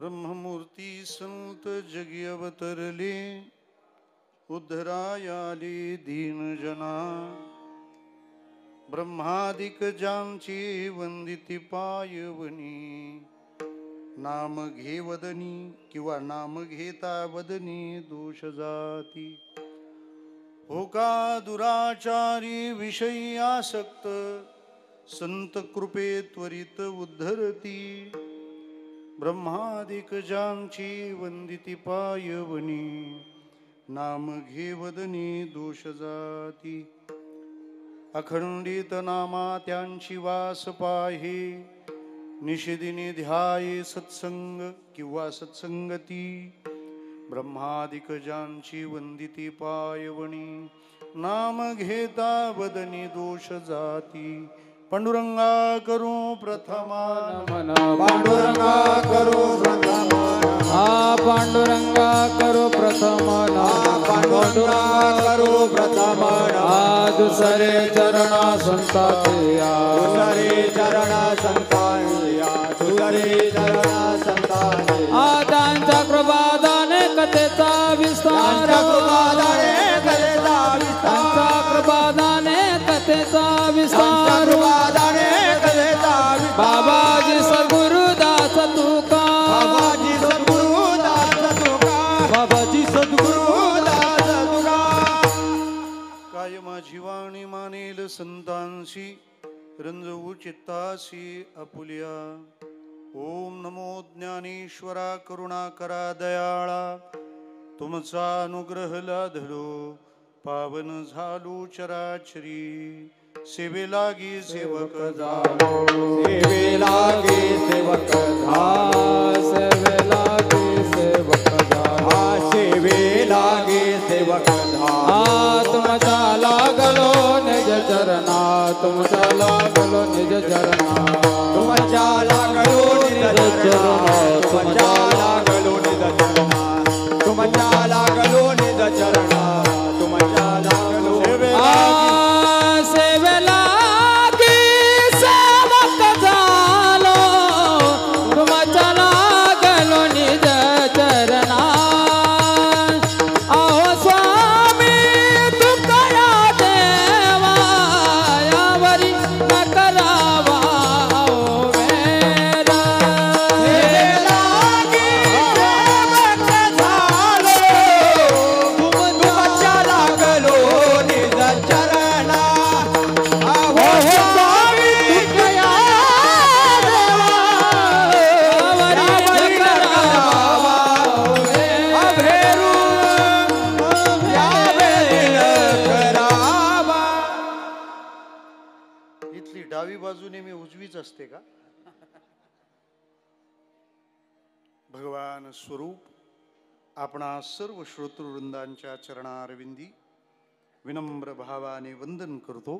ब्रह्ममूर्ती संत जगी अवतरले, उद्धरायाले दीनजना. ब्रह्मादिक ज्यांची वंदिती पायवनी, नाम घे वदनी किंवा नाम घेता वदनी दोष जाती. हो का दुराचारी विषयी आसक्त, संत कृपे त्वरित उद्धरती. ब्रह्मादिक ज्यांची वंदिती पायवनी, नाम घे वदनी दोष जाती. अखंडित नामा त्यांची वास पाहे, निषेदिनी ध्याये सत्संग किंवा सत्संगती. ब्रह्मादिक ज्यांची वंदिती पायवणी, नाम घेता वदनी दोष जाती. पांडुरंगा करू प्रथमा नमन, पांडुरंगा करू प्रथमा नमन, पांडुरंगा करू प्रथमा नमन, पांडुरंगा करू प्रथमा नमन. दुसरे चरणा संताचे या, दुसरे चरणा संताचे या, दुसरे चरणा संताचे. त्यांच्या कृपादाने कथेचा विस्तार, कृपादाने कथेचा विस्तार, कृपादाने कथेचा विस्तार, कृपादाने कथेचा विस्तार. बाबाजी सद्गुरुदास तुका, बाबाजी सद्गुरुदास तुका, बाबाजी सद्गुरुदास तुका. काय माझी वाणी मानेल संतांशी, रंजवू चित्ताशी आपुल्या. ओम नमो ज्ञानेश्वरा करुणाकरा दयाळा, तुमचा अनुग्रह लाधलो पावन झालो चराचरी. सेवे लागी सेवक झालो, सेवे लागे सेवक झालो, सेवे लागे सेवक झालो, सेवे लागे सेवक झालो. तुमचा लागलो निज चरणा, तुमचा लागलो निज चरणा, तुमच्या लागलो निज चरणा, तुमच्या लागलो निज चरणा, तुमच्या लागलो निज चरणा, तुमच्या लागलो. सेवे लागी सेवक झालो, तुमच्या लागलो निज चरणा. अहो स्वामी तुकाया देवा, यावरी न करावा वेद. सेवे लागी सेवक झालो, तुमच्या लागलो निज चरणा. अहो स्वामी तुकाया देवा, यावरी न करावा अभेरू, यावेळी करावा. इथली डावी बाजू नेहमी उजवीच असते का? भगवान स्वरूप आपणा सर्व श्रोतृवृंदांच्या चरणारविंदी विनम्र भावाने वंदन करतो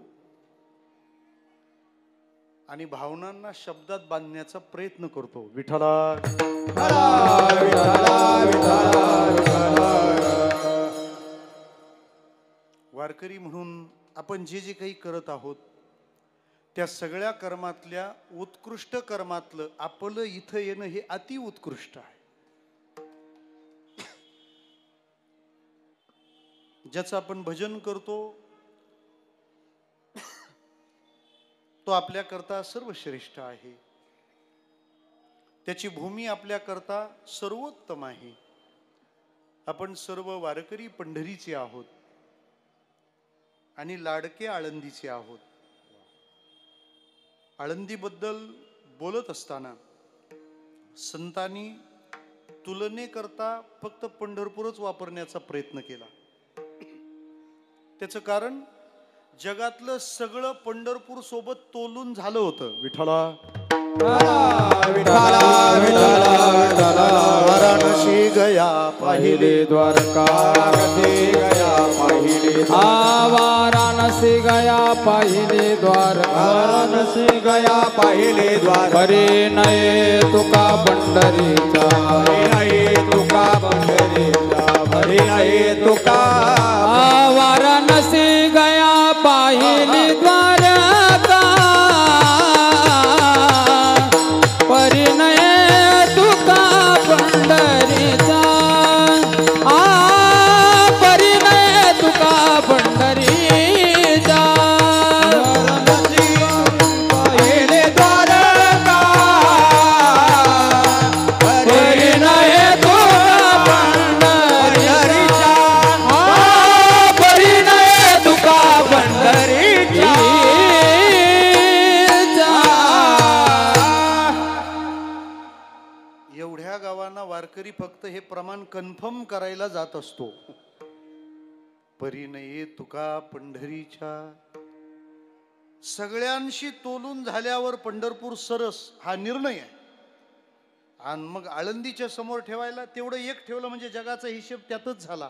आणि भावनांना शब्दात बांधण्याचा प्रयत्न करतो. विठ्ठला वारकरी म्हणून आपण जे जे काही करत आहोत, त्या सगळ्या कर्मातल्या उत्कृष्ट कर्मातलं आपलं इथं येणं हे अति उत्कृष्ट आहे. ज्याचं आपण भजन करतो तो आपल्याकरता सर्वश्रेष्ठ आहे. त्याची भूमी आपल्याकरता सर्वोत्तम आहे. आपण सर्व वारकरी पंढरीचे आहोत आणि लाडके आळंदीचे आहोत. आळंदीबद्दल बोलत असताना संतांनी तुलनेकरता फक्त पंढरपूरच वापरण्याचा प्रयत्न केला. त्याचं कारण जगातलं सगळं पंढरपूर सोबत तोलून झालं होतं. विठ्ठला वाराणसी गया पाहिले द्वारका, गया पाहिले वाराणसी गया पाहिले द्वारका, वाराणसी गया पाहिले द्वारका. बरे नये तुका पंढरीचा, बरे नये तुका पंढरीचा, बरे नये तुका. वाराणसी गया पाहिले द्वारका, परिणय तुका एवढ्या गावांना वारकरी फक्त हे प्रमाण कन्फर्म करायला जात असतो. परिणये तुका पंढरीच्या, सगळ्यांशी तोलून झाल्यावर पंढरपूर सरस हा निर्णय आहे. आणि मग आळंदीच्या समोर ठेवायला तेवढं एक ठेवलं म्हणजे जगाचा हिशेब त्यातच झाला.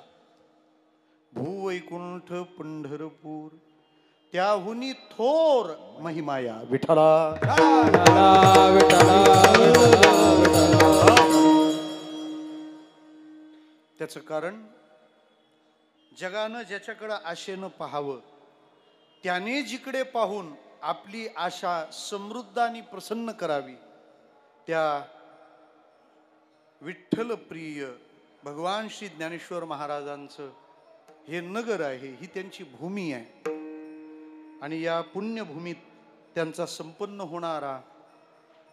भूवैकुंठ पंढरपूर त्याहुनी थोर महिमाया विठ्ठला. त्याचं कारण जगानं ज्याच्याकडे आशेनं पाहावं त्याने जिकडे पाहून आपली आशा समृद्ध आणि प्रसन्न करावी, त्या विठ्ठल प्रिय भगवान श्री ज्ञानेश्वर महाराजांचं हे नगर आहे, ही त्यांची भूमी आहे. आणि या पुण्यभूमीत त्यांचा संपन्न होणारा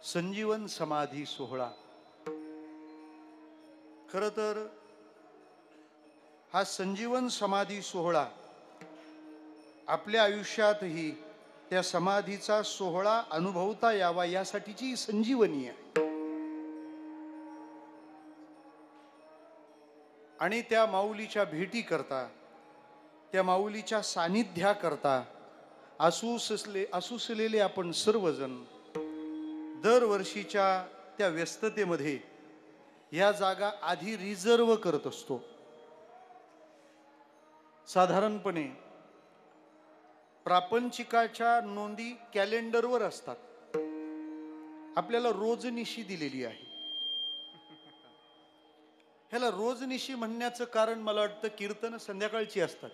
संजीवन समाधी सोहळा, खरं तर हा संजीवन समाधी सोहळा आपल्या आयुष्यातही त्या समाधीचा सोहळा अनुभवता यावा यासाठीची संजीवनी आहे. आणि त्या माऊलीच्या भेटी करता, त्या माऊलीच्या सानिध्या करता आसूसलेले आपण सर्वजण दरवर्षीच्या त्या व्यस्ततेमध्ये या जागा आधी रिझर्व करत असतो. साधारणपणे प्रापंचिकाच्या नोंदी कॅलेंडरवर असतात, आपल्याला रोजनिशी दिलेली आहे. ह्याला रोजनिशी म्हणण्याचं कारण मला वाटतं कीर्तन संध्याकाळची असतात.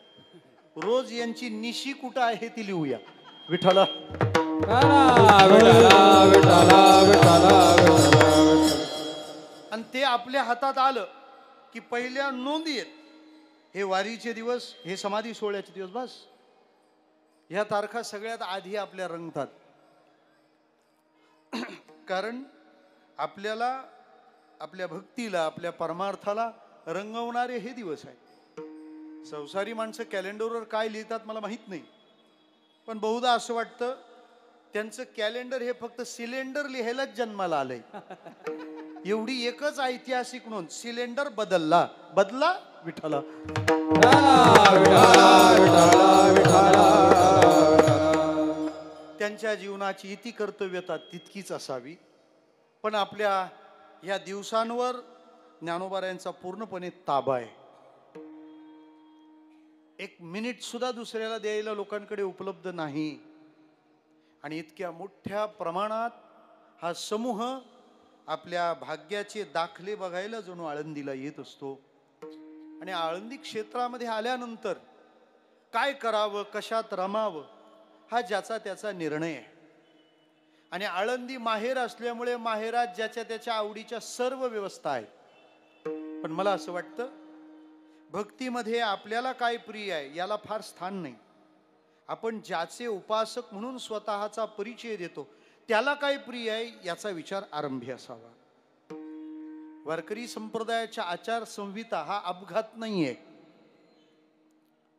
रोज यांची निशी कुठं आहे ती लिहूया. विठ्ठला आणि ते आपल्या हातात आलं की पहिल्या नोंदी आहेत. हे वारीचे दिवस, हे समाधी सोहळ्याचे दिवस, बस ह्या तारखा सगळ्यात आधी आपल्या रंगतात. कारण आपल्याला, आपल्या भक्तीला, आपल्या परमार्थाला रंगवणारे हे दिवस आहेत. संसारी माणसं कॅलेंडरवर काय लिहितात मला माहित नाही, पण बहुधा असं वाटतं त्यांचं कॅलेंडर हे फक्त सिलेंडर लिहायलाच जन्माला आलंय. एवढी एकच ऐतिहासिक नोंद, सिलेंडर बदलला, बदला विठ्ठला. त्यांच्या जीवनाची इति कर्तव्यता तितकीच असावी. पण आपल्या या दिवसांवर ज्ञानोबारायांचा पूर्णपणे ताबा आहे. एक मिनिट सुद्धा दुसऱ्याला द्यायला लोकांकडे उपलब्ध नाही. आणि इतक्या मोठ्या प्रमाणात हा समूह आपल्या भाग्याचे दाखले बघायला जणू आळंदीला येत असतो. आणि आळंदी क्षेत्रामध्ये आल्यानंतर काय करावं, कशात रमावं, हा ज्याचा त्याचा निर्णय आहे. आणि आळंदी माहेर असल्यामुळे माहेरात ज्याच्या त्याच्या आवडीच्या सर्व व्यवस्था आहेत. पण मला असं वाटतं भक्तीमध्ये आपल्याला काय प्रिय आहे याला फार स्थान नाही. आपण ज्याचे उपासक म्हणून स्वतःचा परिचय देतो त्याला काय प्रिय आहे याचा विचार आरंभी असावा. वारकरी संप्रदायाच्या आचार संहिता हा अपघात नाहीये,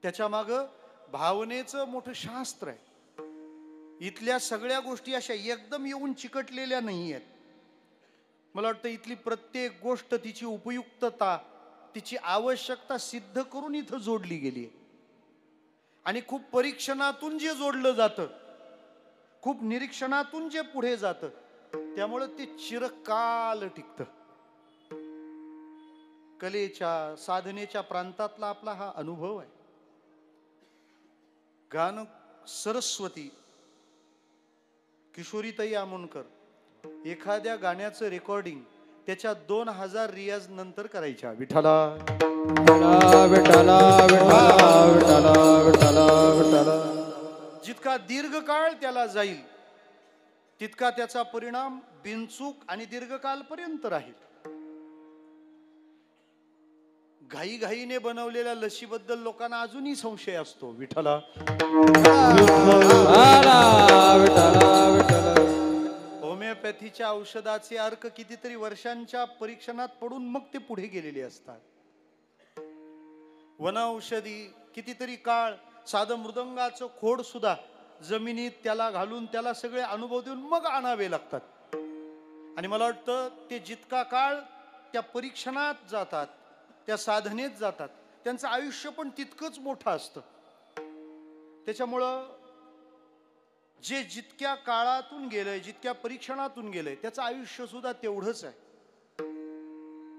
त्याच्या मागं भावनेचं मोठं शास्त्र आहे. इथल्या सगळ्या गोष्टी अशा एकदम येऊन चिकटलेल्या नाही आहेत. मला वाटतं इथली प्रत्येक गोष्ट तिची उपयुक्तता, तिची आवश्यकता सिद्ध करून इथं जोडली गेली आहे. आणि खूप परीक्षणातून जे जोडलं जातं, खूप निरीक्षणातून जे पुढे जातं, त्यामुळे ते चिरकाल टिकतं. कलेच्या साधनेच्या प्रांतातला आपला हा अनुभव आहे. गान सरस्वती किशोरीताई आमोणकर एखाद्या गाण्याचं रेकॉर्डिंग त्याच्या 2000 रियाज नंतर करायच्या. विठ्ठला जितका दीर्घकाळ त्याला जाईल तितका त्याचा परिणाम बिनचूक आणि दीर्घकाल पर्यंत राहील. घाईघाईने बनवलेल्या लशीबद्दल लोकांना अजूनही संशय असतो. विठ्ठला होमिओपॅथीच्या औषधाचे अर्क कितीतरी वर्षांच्या परीक्षणात पडून मग ते पुढे गेलेले असतात. वनौषधी कितीतरी काळ, साधं मृदंगाचं खोड सुद्धा जमिनीत त्याला घालून त्याला सगळे अनुभव देऊन मग आणावे लागतात. आणि मला वाटतं ते जितका काळ त्या परीक्षणात जातात, त्या साधनेत जातात, त्यांचं आयुष्य पण तितकंच मोठं असतं. त्याच्यामुळं जे जितक्या काळातून गेलंय, जितक्या परीक्षणातून गेलंय, त्याचं आयुष्य सुद्धा तेवढंच आहे.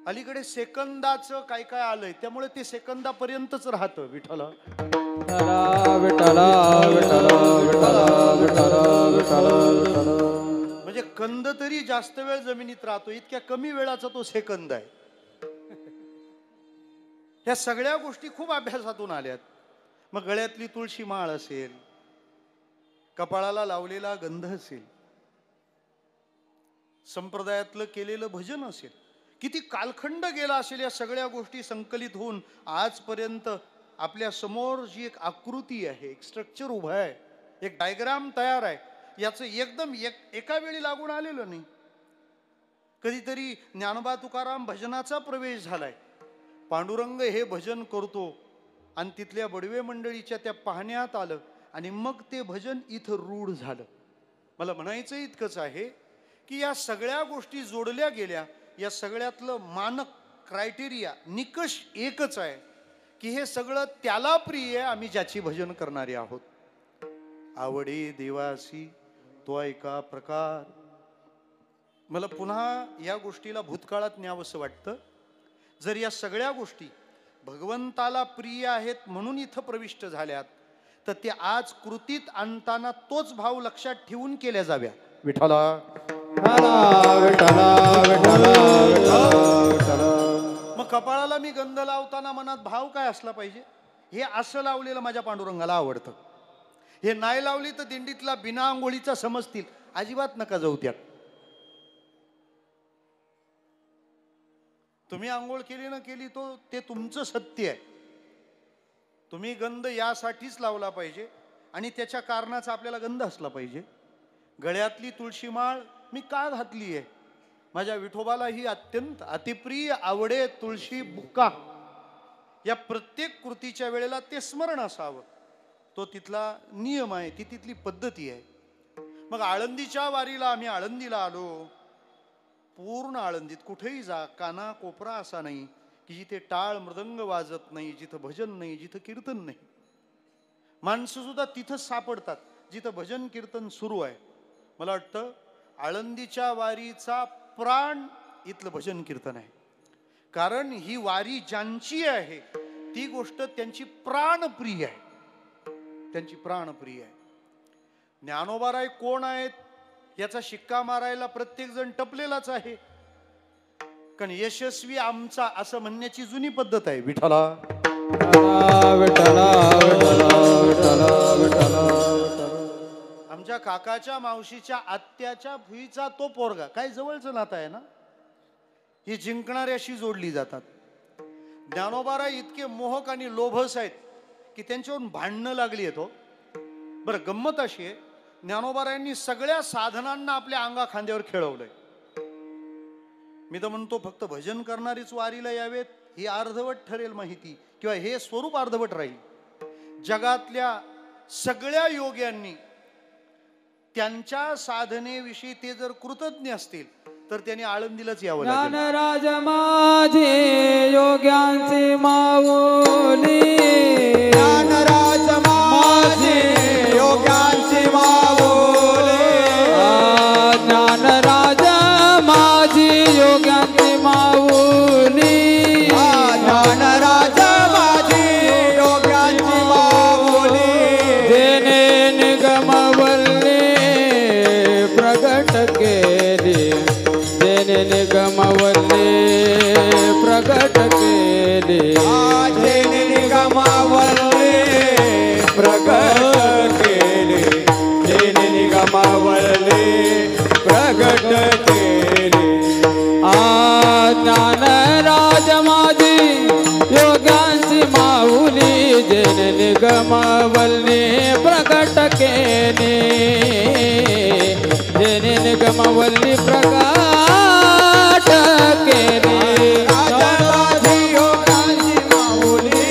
अलीकडे सेकंदाचं काय काय आलंय, त्यामुळे ते सेकंदापर्यंतच राहतं. विठ्ठला म्हणजे कंद तरी जास्त वेळ जमिनीत राहतो, इतक्या कमी वेळाचा तो सेकंद आहे. ह्या सगळ्या गोष्टी खूप अभ्यासातून आल्यात. मग गळ्यातली तुळशी माळ असेल, कपाळाला लावलेला गंध असेल, संप्रदायातलं केलेलं भजन असेल, किती कालखंड गेला असेल, या सगळ्या गोष्टी संकलित होऊन आजपर्यंत आपल्या समोर जी एक आकृती आहे, एक स्ट्रक्चर उभं आहे, एक डायग्राम तयार आहे, याचं एकदम एका वेळी लागून आलेलं नाही. कधीतरी ज्ञानोबा तुकाराम भजनाचा प्रवेश झालाय, पांडुरंग हे भजन करतो आणि तिथल्या बडवे मंडळीच्या त्या पाहण्यात आलं आणि मग ते भजन इथं रूढ झालं. मला म्हणायचं इतकंच आहे की या सगळ्या गोष्टी जोडल्या गेल्या, या सगळ्यातलं मानक, क्रायटेरिया, निकष एकच आहे की हे सगळं त्याला प्रिय आहे, आम्ही ज्याची भजन करणारे आहोत. आवडे देवासी तो ऐका प्रकार. मला पुन्हा या गोष्टीला भूतकाळात न्यावंसं वाटतं. जर या सगळ्या गोष्टी भगवंताला प्रिय आहेत म्हणून इथं प्रविष्ट झाल्यात, तर ते आज कृतीत आणताना तोच भाव लक्षात ठेवून केल्या जाव्या. विठ्ठला मग कपाळाला मी गंध लावताना मनात भाव काय असला पाहिजे? हे असं लावलेलं माझ्या पांडुरंगाला आवडतं, हे नाही लावली तर दिंडीतला बिना आंघोळीचा समजतील, अजिबात नका जाऊ त्यात. तुम्ही आंघोळ केली ना केली ते तुमचं सत्य आहे. तुम्ही गंध यासाठीच लावला पाहिजे आणि त्याच्या कारणाचा आपल्याला गंध असला पाहिजे. गळ्यातली तुळशी माळ मी का घातली आहे? माझ्या विठोबाला ही अत्यंत अतिप्रिय आवडे तुळशी बुक्का. या प्रत्येक कृतीच्या वेळेला ते स्मरण असावं, तो तिथला नियम आहे, ती तिथली पद्धती आहे. मग आळंदीच्या वारीला आम्ही आळंदीला आलो. पूर्ण आळंदीत कुठेही जा, काना कोपरा असा नाही की जिथे टाळ मृदंग वाजत नाही, जिथं भजन नाही, जिथं कीर्तन नाही. माणसं सुद्धा तिथंच सापडतात जिथं भजन कीर्तन सुरू आहे. मला वाटतं आळंदीच्या वारीचा प्राण इथलं भजन कीर्तन आहे. कारण ही वारी ज्यांची आहे ती गोष्ट त्यांची प्राणप्रिय आहे, त्यांची प्राणप्रिय आहे. ज्ञानोबाराय कोण आहेत याचा शिक्का मारायला प्रत्येक जण टपलेलाच आहे, कारण यशस्वी आमचा असं म्हणण्याची जुनी पद्धत आहे. विठ्ठला आमच्या काकाच्या मावशीच्या आत्याच्या भुईचा तो पोरगा, काय जवळचं नातं आहे ना, ही जिंकणाऱ्याशी जोडली जातात. ज्ञानोबाराय इतके मोहक आणि लोभस आहेत की त्यांच्यावरून भांडणं लागली आहेत. बरं, गंमत अशी आहे, ज्ञानोबारायांनी सगळ्या साधनांना आपल्या अंगा खांद्यावर खेळवलंय. मी तर म्हणतो फक्त भजन करणारीच वारीला यावेत ही अर्धवट ठरेल माहिती, किंवा हे स्वरूप अर्धवट राहील. जगातल्या सगळ्या योग्यांनी त्यांच्या साधनेविषयी ते जर कृतज्ञ असतील तर त्यांनी आळंदीलाच यावं लागेल. ज्ञानराज माझे योग्यांचे माऊली, ज्ञानराज माझे योग्यांचे माऊली, ज्ञानराज माझे योग्यांचे माऊली, ज्ञानराज माझे योग्यांचे माऊली, जेने निगमवल्ली प्रगट केली, जेने निगमवल्ली प्रगट केली, जेने निगमवल्ली प्रगट केली, जेने निगमवल्ली प्रगट केली. ज्ञानराज माझी योगांची माऊली, जेने निगमवल्ली प्रगट केली, जेने निगमवल्ली प्रगट केली. माझी योगांची माऊली,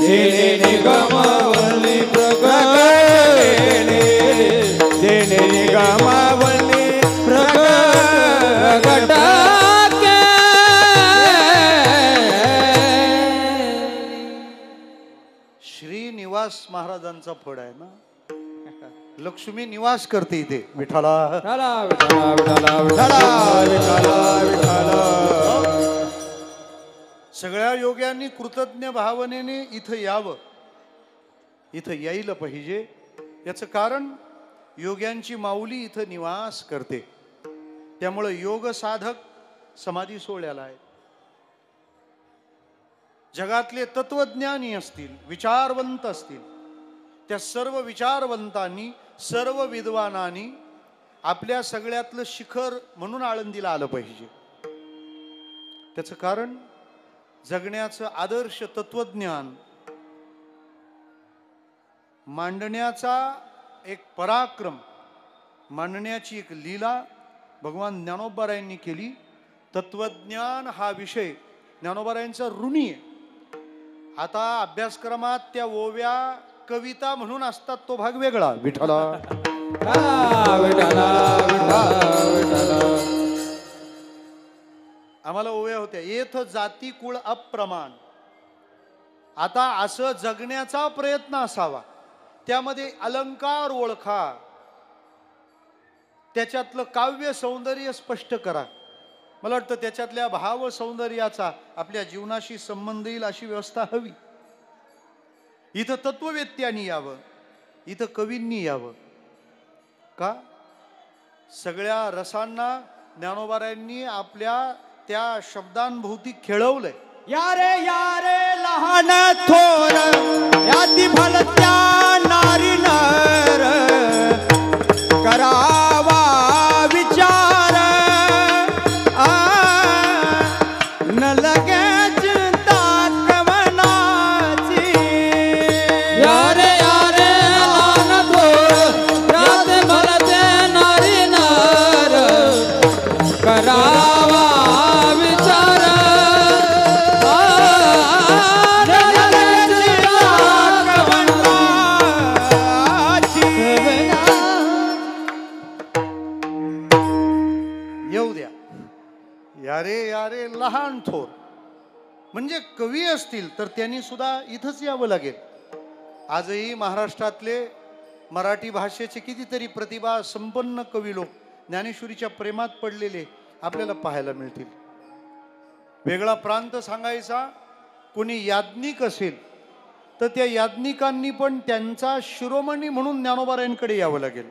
जेने निगमवल्ली प्रगट केली, जेने निगमवल्ली प्रगट निवास महाराजांचा फड आहे ना. लक्ष्मी निवास करते इथे विठाला. विठाला विठाला विठाला विठाला. सगळ्या योग्यांनी कृतज्ञ भावनेने इथं यावं, इथं यायला पाहिजे. याचं कारण योग्यांची माऊली इथं निवास करते. त्यामुळं योग साधक समाधी सोहळ्याला आहे. जगातले तत्वज्ञानी असतील, विचारवंत असतील, त्या सर्व विचारवंतांनी, सर्व विद्वानांनी आपल्या सगळ्यातलं शिखर म्हणून आळंदीला आलं पाहिजे. त्याचं कारण जगण्याचं आदर्श तत्वज्ञान मांडण्याचा एक पराक्रम, मांडण्याची एक लीला भगवान ज्ञानोबारायांनी केली. तत्वज्ञान हा विषय ज्ञानोबारायांचा ऋणी आहे. आता अभ्यासक्रमात त्या ओव्या कविता म्हणून असतात, तो भाग वेगळा. विठाला आम्हाला ओव्या होत्या, येथ जाती कुळ अप्रमाण. आता असं जगण्याचा प्रयत्न असावा, त्यामध्ये अलंकार ओळखा, त्याच्यातलं काव्य सौंदर्य स्पष्ट करा. मला वाटतं त्याच्यातल्या भाव सौंदर्याचा आपल्या जीवनाशी संबंध येईल अशी व्यवस्था हवी. इथं तत्ववेत्यांनी यावं, इथं कवींनी यावं. का? सगळ्या रसांना ज्ञानोबारायांनी आपल्या त्या शब्दांभोवती खेळवलंय. यारे लहान थोर याती भलत्या नारी नर करावा विचार न लगे चिंता कवनाची. यारे यारे लहान थोर याती भलते नारी नर करावा विचार. येऊ द्या. यारे यारे लहान थोर म्हणजे कवी असतील तर त्यांनी सुद्धा इथंच यावं लागेल. आजही महाराष्ट्रातले मराठी भाषेचे कितीतरी प्रतिभा संपन्न कवी लोक ज्ञानेश्वरीच्या प्रेमात पडलेले आपल्याला पाहायला मिळतील. वेगळा प्रांत सांगायचा, कोणी याज्ञिक असेल तर त्या याज्ञिकांनी पण त्यांचा शिरोमणी म्हणून ज्ञानोबारायांकडे यावं लागेल.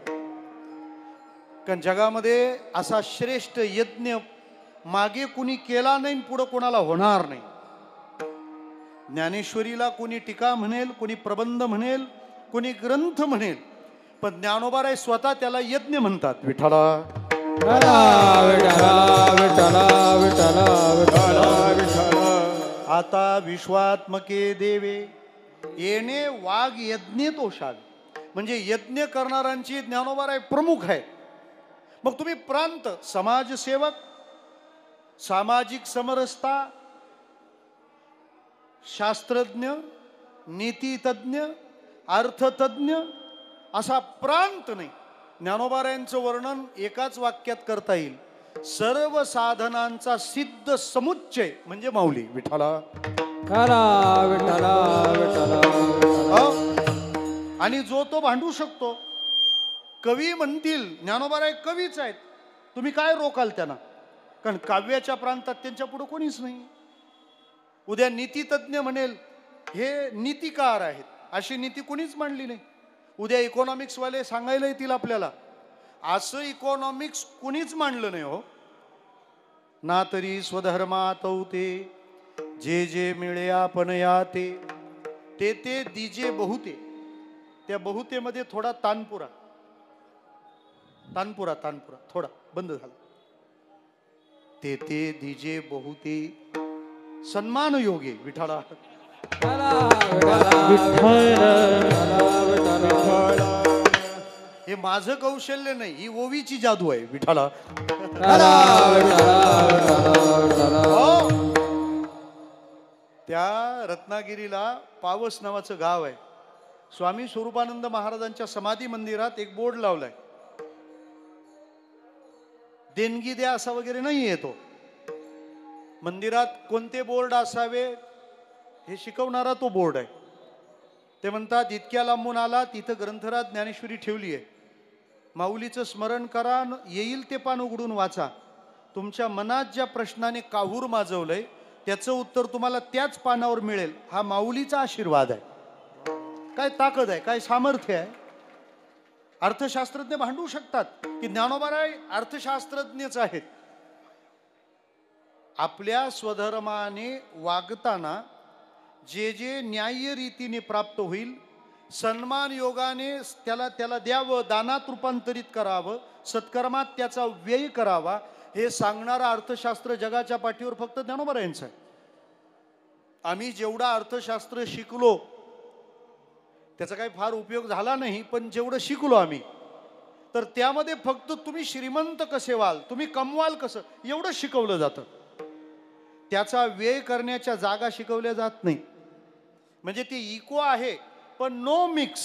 कारण जगामध्ये असा श्रेष्ठ यज्ञ मागे कुणी केला नाही, पुढं कोणाला होणार नाही. ज्ञानेश्वरीला कोणी टीका म्हणेल, कोणी प्रबंध म्हणेल, कोणी ग्रंथ म्हणेल, पण ज्ञानोबाराय स्वतः त्याला यज्ञ म्हणतात. विठाला आता विश्वात्मके देवे येणे वाघ यज्ञे तोषावे. म्हणजे यज्ञ करणाऱ्यांची ज्ञानोबाराय प्रमुख आहे. मग तुम्ही प्रांत, समाजसेवक, सामाजिक समरसता, शास्त्रज्ञ, नीतितज्ञ, अर्थतज्ञ असा प्रांत नाही. ज्ञानोबारायांचं वर्णन एकाच वाक्यात करता येईल, सर्व साधनांचा सिद्ध समुच्चय म्हणजे माऊली. विठाला आणि जो तो भांडू शकतो. कवी म्हणतील ज्ञानोबाराय कवीच आहेत, तुम्ही काय रोकाल त्यांना? कारण काव्याच्या प्रांतात त्यांच्या पुढे कोणीच नाही. उद्या नीतितज्ञ म्हणेल हे नीतिकार आहेत, अशी नीती कोणीच मांडली नाही. उद्या इकॉनॉमिक्स वाले सांगायला येतील आपल्याला, असं इकॉनॉमिक्स कोणीच मांडलं नाही हो. ना तरी स्वधर्मात ते जे जे मिळे आपण या ते ते दिजे बहुते. त्या बहुतेमध्ये थोडा तानपुरा थोडा बंद झाला. ते दिजे बहुते सन्मान योगे. विठाला हे माझं कौशल्य नाही, ही ओवीची जादू आहे. विठाला त्या रत्नागिरीला पावस नावाचं गाव आहे. स्वामी स्वरूपानंद महाराजांच्या समाधी मंदिरात एक बोर्ड लावलाय, देणगी द्या असा वगैरे नाही येतो. मंदिरात कोणते बोर्ड असावे हे शिकवणारा तो बोर्ड आहे. ते म्हणतात इतक्या लांबून आला तिथं ग्रंथराज ज्ञानेश्वरी ठेवली आहे, माऊलीचं स्मरण करा, येईल ते पान उघडून वाचा. तुमच्या मनात ज्या प्रश्नाने काहूर माजवलंय त्याचं उत्तर तुम्हाला त्याच पानावर मिळेल. हा माऊलीचा आशीर्वाद आहे. काय ताकद आहे, काय सामर्थ्य आहे. अर्थशास्त्रज्ञ भांडू शकतात की ज्ञानोबाराय अर्थशास्त्रज्ञच आहेत. आपल्या स्वधर्माने वागताना जे जे न्याय्य रीतीने प्राप्त होईल, सन्मान योगाने त्याला द्यावं, दानात रूपांतरित करावं, सत्कर्मात त्याचा व्यय करावा, हे सांगणारं अर्थशास्त्र जगाच्या पाठीवर फक्त ज्ञानोबारायांचं आहे. आम्ही जेवढा अर्थशास्त्र शिकलो त्याचा काही फार उपयोग झाला नाही, पण जेवढं शिकलो आम्ही, तर त्यामध्ये फक्त तुम्ही श्रीमंत कसे व्हाल, तुम्ही कमवाल कसं, एवढं शिकवलं जातं. त्याचा व्यय करण्याच्या जागा शिकवल्या जात नाही. म्हणजे ती इको आहे पण नो मिक्स.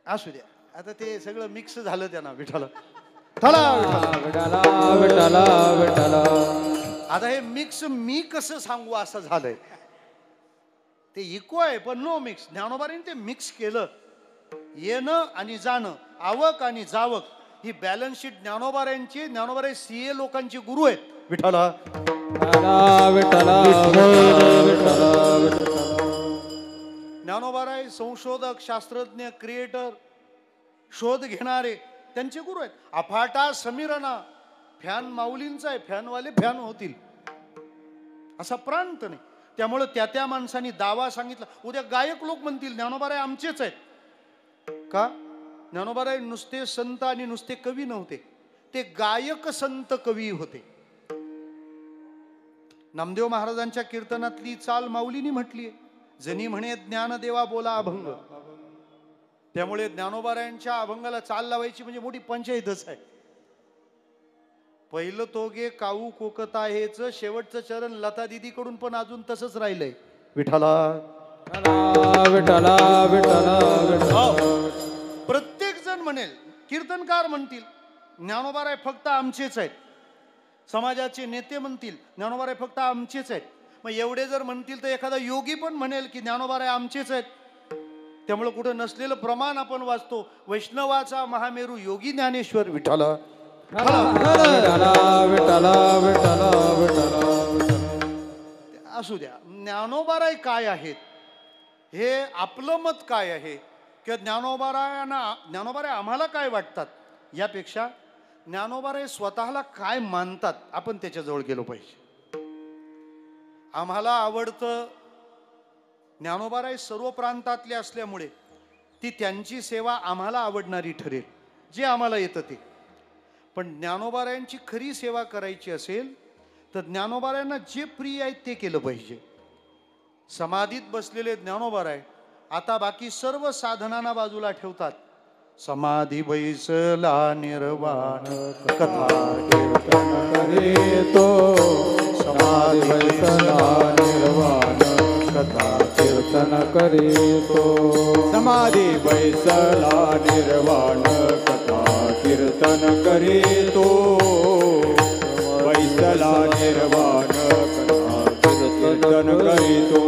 असू द्या, आता ते सगळं मिक्स झालं त्यांना. विठाला आता हे मिक्स मी कसं सांगू असं झालंय. ते इको आहे पण नो मिक्स. ज्ञानोबारीने ते मिक्स केलं. येणं आणि जाणं, आवक आणि जावक, ही बॅलन्स शीट ज्ञानोबारायांची. ज्ञानोबाराय सीए लोकांची गुरु आहेत. विठाला ज्ञानोबाराय संशोधक, शास्त्रज्ञ, क्रिएटर, शोध घेणारे त्यांचे गुरु आहेत. अफाटा समीरणा, फॅन माऊलींचा आहे, फॅनवाले फॅन होतील असा प्रांत नाही. त्यामुळे त्या माणसांनी दावा सांगितला. उद्या गायक लोक म्हणतील ज्ञानोबाराय आमचेच आहेत. का? ज्ञानोबाराय नुसते संत आणि नुसते कवी नव्हते, ते गायक संत कवी होते. नामदेव महाराजांच्या कीर्तनातली चाल माऊलीनी म्हटली आहे, जनी म्हणे ज्ञानदेवा बोला अभंग. त्यामुळे ज्ञानोबारायांच्या अभंगाला चाल लावायची म्हणजे मोठी पंचायतच आहे. पहिलं तोगे काऊ कोकता हेच शेवटचं चरण लता दिदी कडून पण अजून तसंच राहिलंय. विठाला प्रत्येक जण म्हणेल, कीर्तनकार म्हणतील ज्ञानोबाराय फक्त आमचेच आहेत, समाजाचे नेते म्हणतील ज्ञानोबाराय फक्त आमचेच आहेत. मग एवढे जर म्हणतील तर एखादा योगी पण म्हणेल की ज्ञानोबाराय आमचेच आहेत. त्यामुळे कुठं नसलेलं प्रमाण आपण वाचतो. वैष्णवाचा महामेरू योगी ज्ञानेश्वर. विठाला असू द्या. ज्ञानोबाराय काय आहेत हे आपलं मत काय आहे किंवा ज्ञानोबाराय आम्हाला काय वाटतात यापेक्षा ज्ञानोबाराय स्वतःला काय मानतात आपण त्याच्याजवळ गेलो पाहिजे. आम्हाला आवडतं ज्ञानोबाराय सर्व प्रांतातले असल्यामुळे ती त्यांची सेवा आम्हाला आवडणारी ठरेल, जे आम्हाला येतं ते. पण ज्ञानोबारायांची खरी सेवा करायची असेल तर ज्ञानोबारायांना जे प्रिय आहे ते केलं पाहिजे. समाधीत बसलेले ज्ञानोबाराय आता बाकी सर्व साधनांना बाजूला ठेवतात. समाधी बैसला निर्वाण कथा कीर्तन करीतो, समाधी बैसला निर्वाण कथा कीर्तन करीतो, समाधी बैसला निर्वाण कथा कीर्तन करीतो, बैसला निर्वाण कथा कीर्तन करीतो.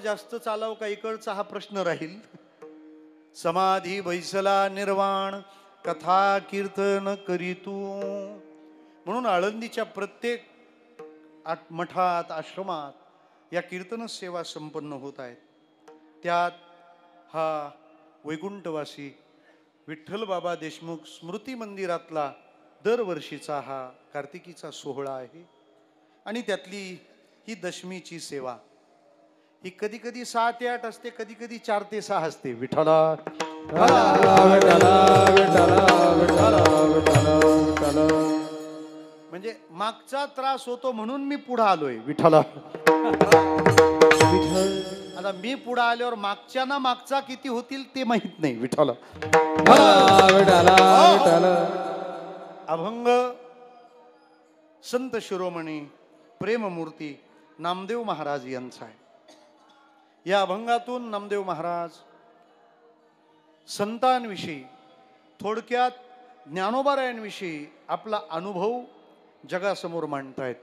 जास्त चालाव का इकडचा हा प्रश्न राहील. समाधी बैसला निर्वाण कथा कीर्तन करीतू. म्हणून आळंदीच्या प्रत्येक मठात आश्रमात या कीर्तन सेवा संपन्न होत आहेत. त्यात हा वैकुंठवासी विठ्ठल बाबा देशमुख स्मृती मंदिरातला दरवर्षीचा हा कार्तिकीचा सोहळा आहे आणि त्यातली ही दशमीची सेवा ही कधी कधी 6 ते 8 असते, कधी कधी 4 ते 6 असते. विठ्ठला म्हणजे मागचा त्रास होतो म्हणून मी पुढे आलोय. विठ्ठला आता मी पुढे आल्यावर मागच्या ना मागचा किती होतील ते माहित नाही. विठ्ठला अभंग संत शिरोमणी प्रेममूर्ती नामदेव महाराज यांचा आहे. या अभंगातून नामदेव महाराज संतांविषयी, थोडक्यात ज्ञानोबारायांविषयी आपला अनुभव जगासमोर मांडतायत.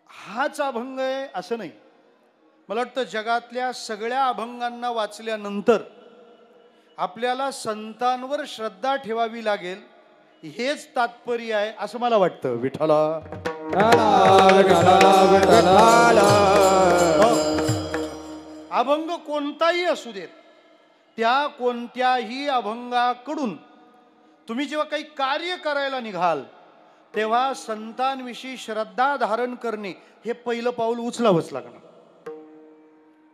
हाच अभंग आहे असं नाही. मला वाटतं जगातल्या सगळ्या अभंगांना वाचल्यानंतर आपल्याला संतांवर श्रद्धा ठेवावी लागेल हेच तात्पर्य आहे असं मला वाटतं. विठ्ठला अभंग कोणताही असू देत, त्या कोणत्याही अभंगाकडून तुम्ही जेव्हा काही कार्य करायला निघाल तेव्हा संतांविषयी श्रद्धा धारण करणे हे पहिलं पाऊल उचलावंच लागणार.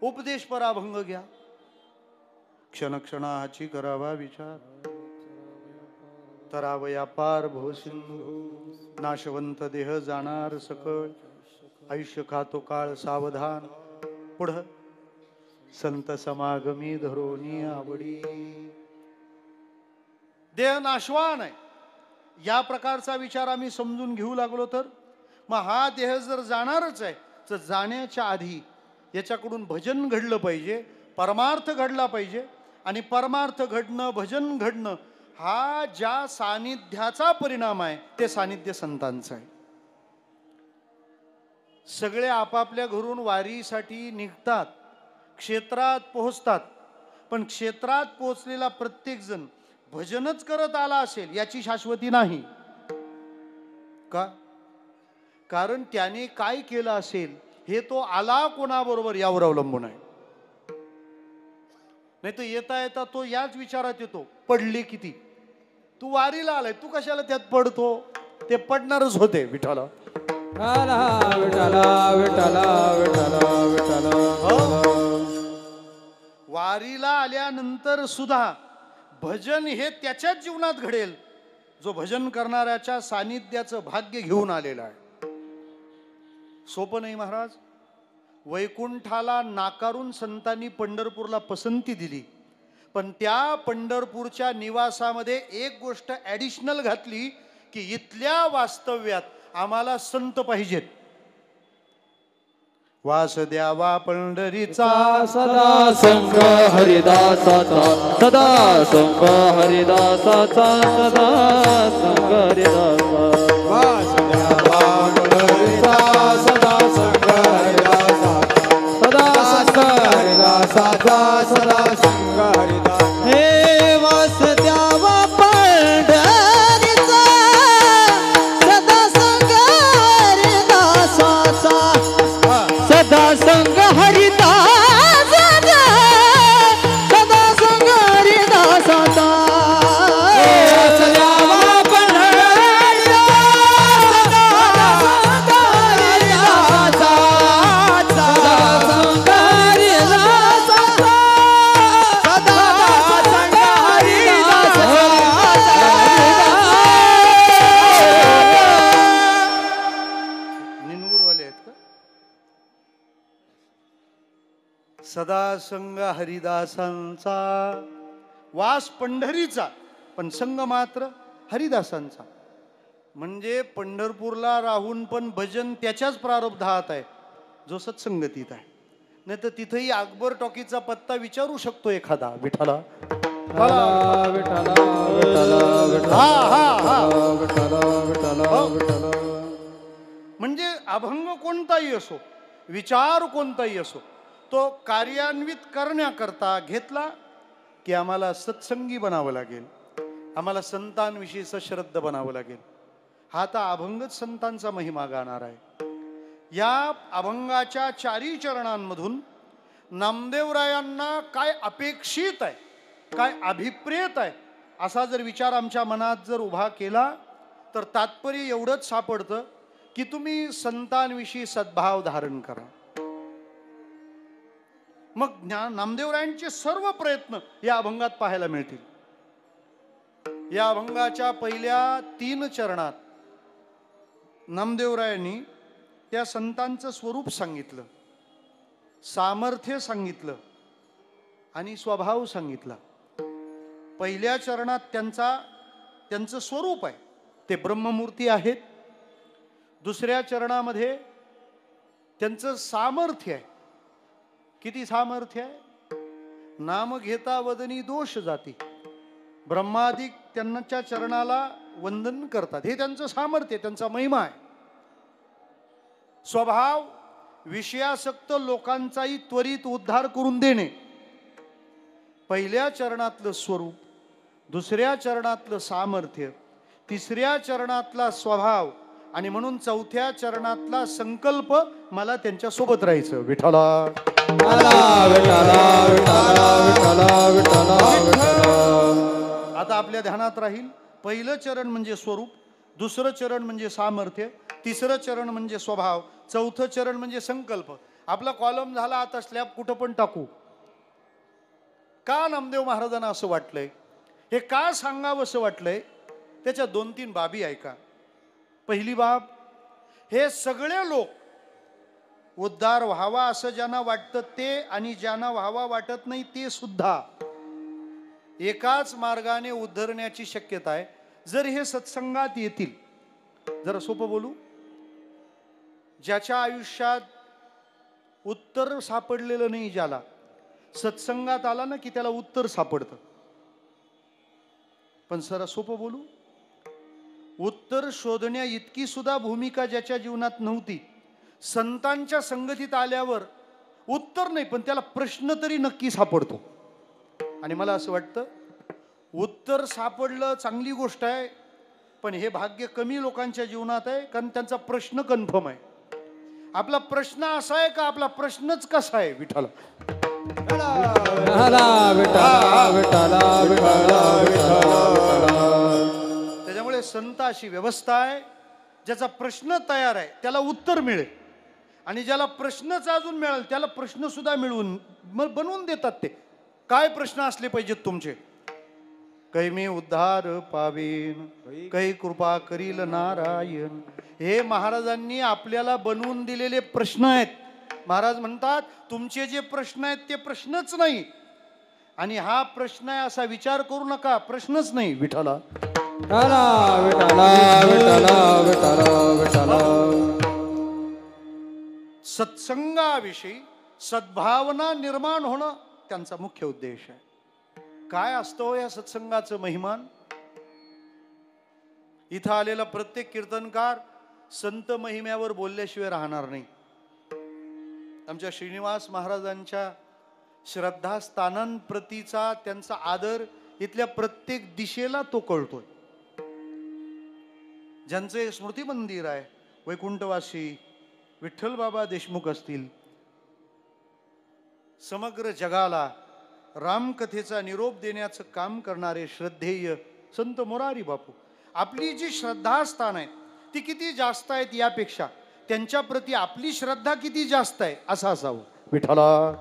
उपदेशपर अभंग घ्या, क्षणक्षणाची करावा विचार, तरावया पार भवसिंधू, नाशवंत देह जाणार सकळ, आयुष्य खातो काळ सावधान, पुढं संत समागमी धरोनी आवडी. देह नाशवान आहे या प्रकारचा विचार आम्ही समजून घेऊ लागलो तर मग हा देह जर जाणारच आहे तर जाण्याच्या आधी याच्याकडून भजन घडलं पाहिजे, परमार्थ घडला पाहिजे. आणि परमार्थ घडणं, भजन घडणं हा ज्या सानिध्याचा परिणाम आहे ते सानिध्य संतांचं आहे. सगळे आपापल्या घरून वारीसाठी निघतात, क्षेत्रात पोहोचतात, पण क्षेत्रात पोहोचलेला प्रत्येक जण भजनच करत आला असेल याची शाश्वती नाही. का? कारण त्याने काय केलं असेल हे तो आला कोणाबरोबर यावर अवलंबून आहे. नाही तर येता येता तो याच विचारात येतो, पडले किती. तू वारीला आलाय, तू कशाला त्यात पडतो? ते पडणारच होते. विठ्ठला वारीला आल्यानंतर सुद्धा भजन हे त्याच्याच जीवनात घडेल जो भजन करणाऱ्याच्या सानिध्याचं भाग्य घेऊन आलेला आहे. सोपं नाही महाराज. वैकुंठाला नाकारून संतांनी पंढरपूरला पसंती दिली, पण त्या पंढरपूरच्या निवासामध्ये एक गोष्ट ॲडिशनल घातली की इथल्या वास्तव्यात आम्हाला संत पाहिजेत. वास द्यावा पंढरीचा सदा संग हरिदासाचा, सदा संग हरिदासाचा, सदा संग हरिदासा. वास द्यावा पंढरीचा, सदा संग हरिदासाचा, सदा संग हरिदासाचा, सदा संग हरिदासा. हे वास द्यावा पंढरीचा, सदा संग हरिदासाचा, सदा संग हरिदासाचा, सदा संग हरिदासाचा. वास द्यावा पंढरीचा, सदा संग हरिदासाचा, सदा संग हरिदासाचा, सदा संग हरिदासाचा. निनगुरवाले आहेत का? सदा संग हरिदासांचा, वास पंढरीचा पण संग मात्र हरिदासांचा. म्हणजे पंढरपूरला राहून पण भजन त्याच्याच प्रारब्धात आहे जो सत्संगतीत आहे. नाही तर तिथेही अकबर टॉकीचा पत्ता विचारू शकतो एखादा. विठ्ठला म्हणजे अभंग कोणताही असो, विचार कोणताही असो, तो कार्यान्वित करण्याकरता घेतला की आम्हाला सत्संगी बनावं लागेल, आम्हाला संतांविषयी सश्रद्ध बनावं लागेल. हा तर अभंगच संतांचा महिमा गाणार आहे. या अभंगाच्या 4 चरणांमधून नामदेवरायांना काय अपेक्षित आहे, काय अभिप्रेत आहे, असा जर विचार आमच्या मनात जर उभा केला तर तात्पर्य एवढंच सापडतं की तुम्ही संतांविषयी सद्भाव धारण करा. मग नामदेवरायांचे सर्व प्रयत्न या अभंगात पाहायला मिळतील. या अभंगाच्या पहिल्या 3 चरणात नामदेवरायांनी त्या संतांचं स्वरूप सांगितलं, सामर्थ्य सांगितलं आणि स्वभाव सांगितला. पहिल्या चरणात त्यांचं स्वरूप आहे, ते ब्रह्ममूर्ती आहेत. दुसऱ्या चरणामध्ये त्यांचं सामर्थ्य आहे. किती सामर्थ्य आहे? नाम घेता वदनी दोष जाती. ब्रह्मादिक त्यांच्या चरणाला वंदन करतात. हे त्यांचं सामर्थ्य, त्यांचा महिमा आहे. स्वभाव विषयासक्त लोकांचाही त्वरित उद्धार करून देणे. पहिल्या चरणातलं स्वरूप, दुसऱ्या चरणातलं सामर्थ्य, तिसऱ्या चरणातला स्वभाव आणि म्हणून चौथ्या चरणातला संकल्प, मला त्यांच्या सोबत राहायचं. विठ्ठला आता आपल्या ध्यानात राहील, पहिलं चरण म्हणजे स्वरूप, दुसरं चरण म्हणजे सामर्थ्य, तिसरं चरण म्हणजे स्वभाव, चौथं चरण म्हणजे संकल्प. आपला कॉलम झाला, आता स्लॅब कुठं पण टाकू. का नामदेव महाराजांना असं वाटलंय, हे का सांगावं असं वाटलंय, त्याच्या 2-3 बाबी ऐका. पहिली बाब, हे सगळे लोक उद्धार व्हावा असं ज्यांना वाटतं ते आणि ज्यांना व्हावा वाटत नाही ते सुद्धा एकाच मार्गाने उद्धरण्याची शक्यता आहे जर हे सत्संगात येतील. जरा सोपं बोलू, ज्याच्या आयुष्यात उत्तर सापडलेलं नाही, ज्याला सत्संगात आला ना की त्याला उत्तर सापडतं. पण जरा सोपं बोलू, उत्तर शोधण्या इतकी सुद्धा भूमिका ज्याच्या जीवनात नव्हती, संतांच्या संगतीत आल्यावर उत्तर नाही पण त्याला प्रश्न तरी नक्की सापडतो. आणि मला असं वाटतं उत्तर सापडलं चांगली गोष्ट आहे, पण हे भाग्य कमी लोकांच्या जीवनात आहे, कारण त्यांचा प्रश्न कन्फर्म आहे. आपला प्रश्न असा आहे का, आपला प्रश्नच कसा आहे? विठ्ठल त्याच्यामुळे संत अशी व्यवस्था आहे, ज्याचा प्रश्न तयार आहे त्याला उत्तर मिळेल, आणि ज्याला प्रश्नच अजून मिळेल त्याला प्रश्न सुद्धा मिळवून बनवून देतात. ते काय प्रश्न असले पाहिजेत तुमचे? कै मी उद्धार पावेन, कै कृपा करील नारायण. हे महाराजांनी आपल्याला बनवून दिलेले प्रश्न आहेत. महाराज म्हणतात तुमचे जे प्रश्न आहेत ते प्रश्नच नाही, आणि हा प्रश्न आहे असा विचार करू नका, प्रश्नच नाही. विठ्ठला सत्संगाविषयी सद्भावना निर्माण होणं त्यांचा मुख्य उद्देश आहे. काय असतो या सत्संगाचं महिमान? इथं आलेला प्रत्येक कीर्तनकार संत महिम्यावर बोलल्याशिवाय राहणार नाही. आमच्या श्रीनिवास महाराजांच्या श्रद्धास्थानांप्रतीचा त्यांचा आदर इथल्या प्रत्येक दिशेला तो कळतोय. ज्यांचे स्मृती मंदिर आहे, वैकुंठवासी विठ्ठल बाबा देशमुख असतील, समग्र जगाला रामकथेचा निरोप देण्याचं काम करणारे श्रद्धेय संत मोरारी बापू, आपली जी श्रद्धास्थान आहेत ती किती जास्त आहेत यापेक्षा त्यांच्या प्रती आपली श्रद्धा किती जास्त आहे असं असावं. विठ्ठला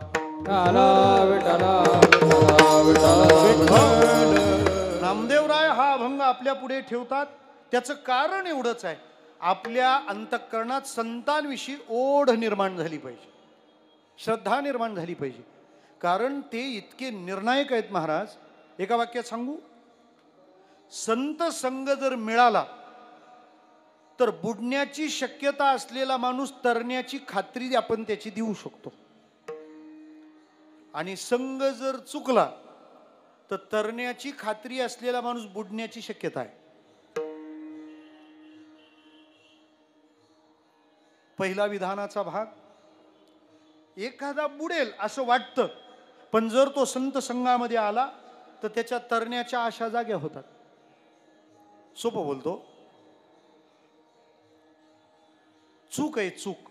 नामदेवराय हा अभंग आपल्या पुढे ठेवतात. त्याचं कारण एवढंच आहे, आपल्या अंतःकरणात संतांविषयी ओढ निर्माण झाली पाहिजे, श्रद्धा निर्माण झाली पाहिजे. कारण ते इतके निर्णायक आहेत महाराज. एका वाक्यात सांगू, संत संग जर मिळाला तर बुडण्याची शक्यता असलेला माणूस तरण्याची खात्री आपण त्याची देऊ शकतो, आणि संग जर चुकला तर तरण्याची खात्री असलेला माणूस बुडण्याची शक्यता आहे. पहिला विधानाचा भाग, एखादा बुडेल असं वाटतं, पण जर तो संत संघामध्ये आला तर त्याच्या तरण्याच्या आशा जाग्या होतात. सोपं बोलतो, चूक आहे चूक,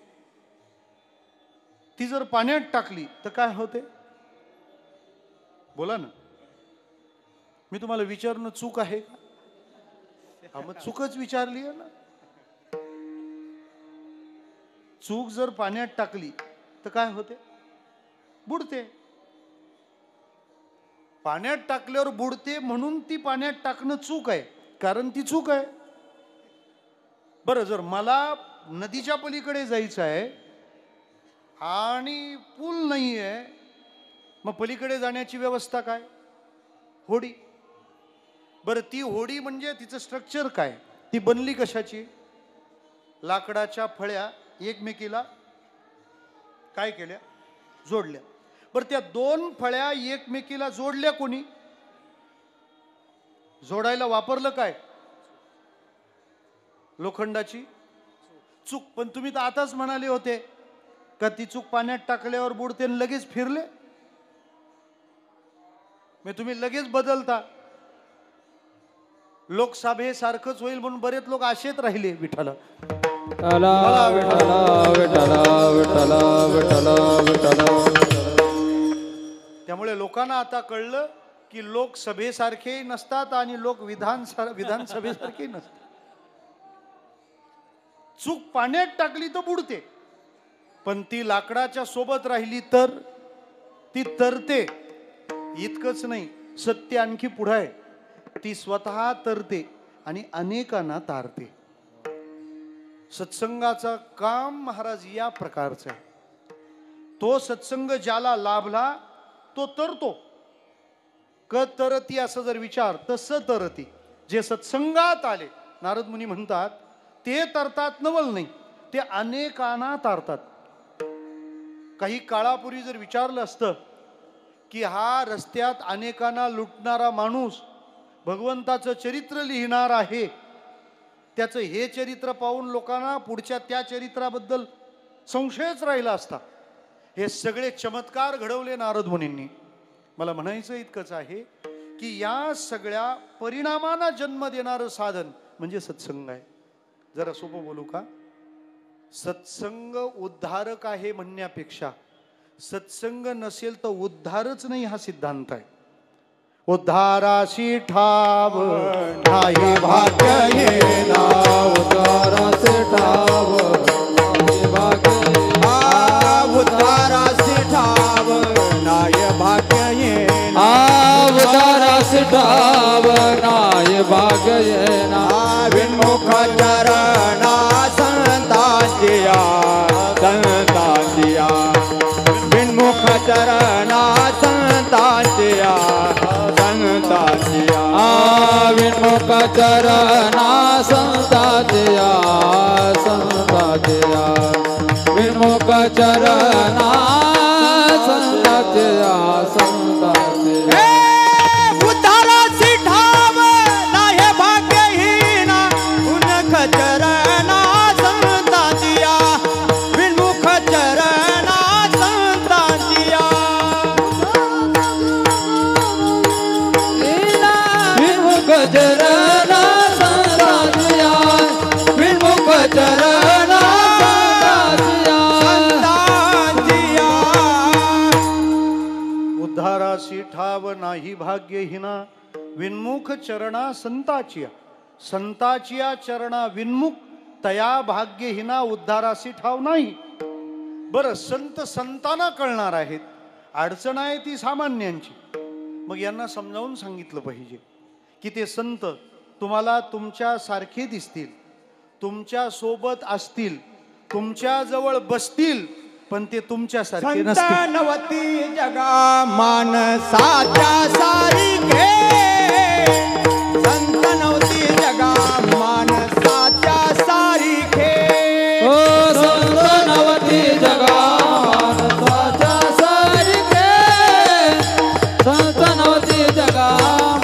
ती जर पाण्यात टाकली तर काय होते? बोला ना. मी तुम्हाला विचारणं चूक आहे का? हा, मग चूकच विचारली आहे ना. चूक जर पाण्यात टाकली तर काय होते? बुडते. पाण्यात टाकल्यावर बुडते म्हणून ती पाण्यात टाकणं चूक आहे, कारण ती चूक आहे. बरं, जर मला नदीच्या पलीकडे जायचं आहे आणि पूल नाही आहे, मग पलीकडे जाण्याची व्यवस्था काय? होडी. बरं, ती होडी म्हणजे तिचं स्ट्रक्चर काय? ती बनली कशाची? लाकडाच्या फळ्या एकमेकीला काय केल्या? जोडल्या. बरं, त्या दोन फळ्या एकमेकीला जोडल्या कोणी? जोडायला वापरलं काय? लोखंडाची चूक. पण तुम्ही तर आताच म्हणाले होते का ती चूक पाण्यात टाकल्यावर बुडते आणि लगेच फिरले. मग तुम्ही लगेच बदलता. लोकसभेसारखंच होईल म्हणून बरेच लोक असेच राहिले. विठ्ठल त्यामुळे लोकांना आता कळलं की लोकसभेसारखेही नसतात आणि लोक विधानसभेसारखेही नसतात. चूक पाण्यात टाकली तर बुडते, पण ती लाकडाच्या सोबत राहिली तर ती तरते. इतकंच नाही, सत्य आणखी पुढे आहे. ती स्वतः तरते आणि अनेकांना तारते. सत्संगाचं काम महाराज या प्रकारचं आहे. तो सत्संग ज्याला लाभला तो तरतो. क तरती असं जर विचार, तसं तरती. जे सत्संगात आले, नारद मुनी म्हणतात, ते तरतात नवल नाही, ते अनेकांना तारतात. काही काळापूर्वी जर विचारलं असतं की हा रस्त्यात अनेकांना लुटणारा माणूस भगवंताचं चरित्र लिहिणार आहे, त्याचं हे चरित्र पाहून लोकांना पुढच्या त्या चरित्राबद्दल संशयच राहिला असता. हे सगळे चमत्कार घडवले नारद मुनींनी. मला म्हणायचं इतकंच आहे की या सगळ्या परिणामांना जन्म देणारं साधन म्हणजे सत्संग आहे. जरा सोपं बोलू का? सत्संग उद्धारक आहे म्हणण्यापेक्षा सत्संग नसेल तर उद्धारच नाही हा सिद्धांत आहे. उद्धाराशी ठाव नाही भाग्य येना, उद्धाराशी ठाव नाही भाग्य येना, उद्धारासी ठाव नाय भाग्य येना, उद्धारासी ठाव नाय भाग्य येना. विन्मुख चरणा संतांचिया, संतांचिया, विन्मुख चरणा संतांचिया, संतांचिया, विन्मुख चरणा संतांचिया, संतांचिया, विन्मुख चरणा संतांचिया, संतांचिया. उद्धारासी ठाव नाय भाग्यहीना, उन्नख चरणा संतांचिया, विन्मुख चरणा संतांचिया, विन्मुख चरणा संतांचिया, विन्मुख चरणा संतांचिया. उद्धाराशी ठाव नाही भाग्यहीना, विन्मुख चरणा संताचिया. संताचिया चरणा विन्मुख, तया भाग्यहीना उद्धाराशी ठाव नाही. बरं, संत संतांना कळणार आहेत, अडचण आहे ती सामान्यांची. मग यांना समजावून सांगितलं पाहिजे की ते संत तुम्हाला तुमच्या सारखे दिसतील, तुमच्या सोबत असतील, तुमच्या जवळ बसतील, पण ते तुमच्या सारखे नसतील. संतनवती जगा मानसाच्या सारिखे, संतनवती जगा मानसाच्या सारिखे, ओ संतनवती जगा मानसाच्या सारिखे, संतनवती जगा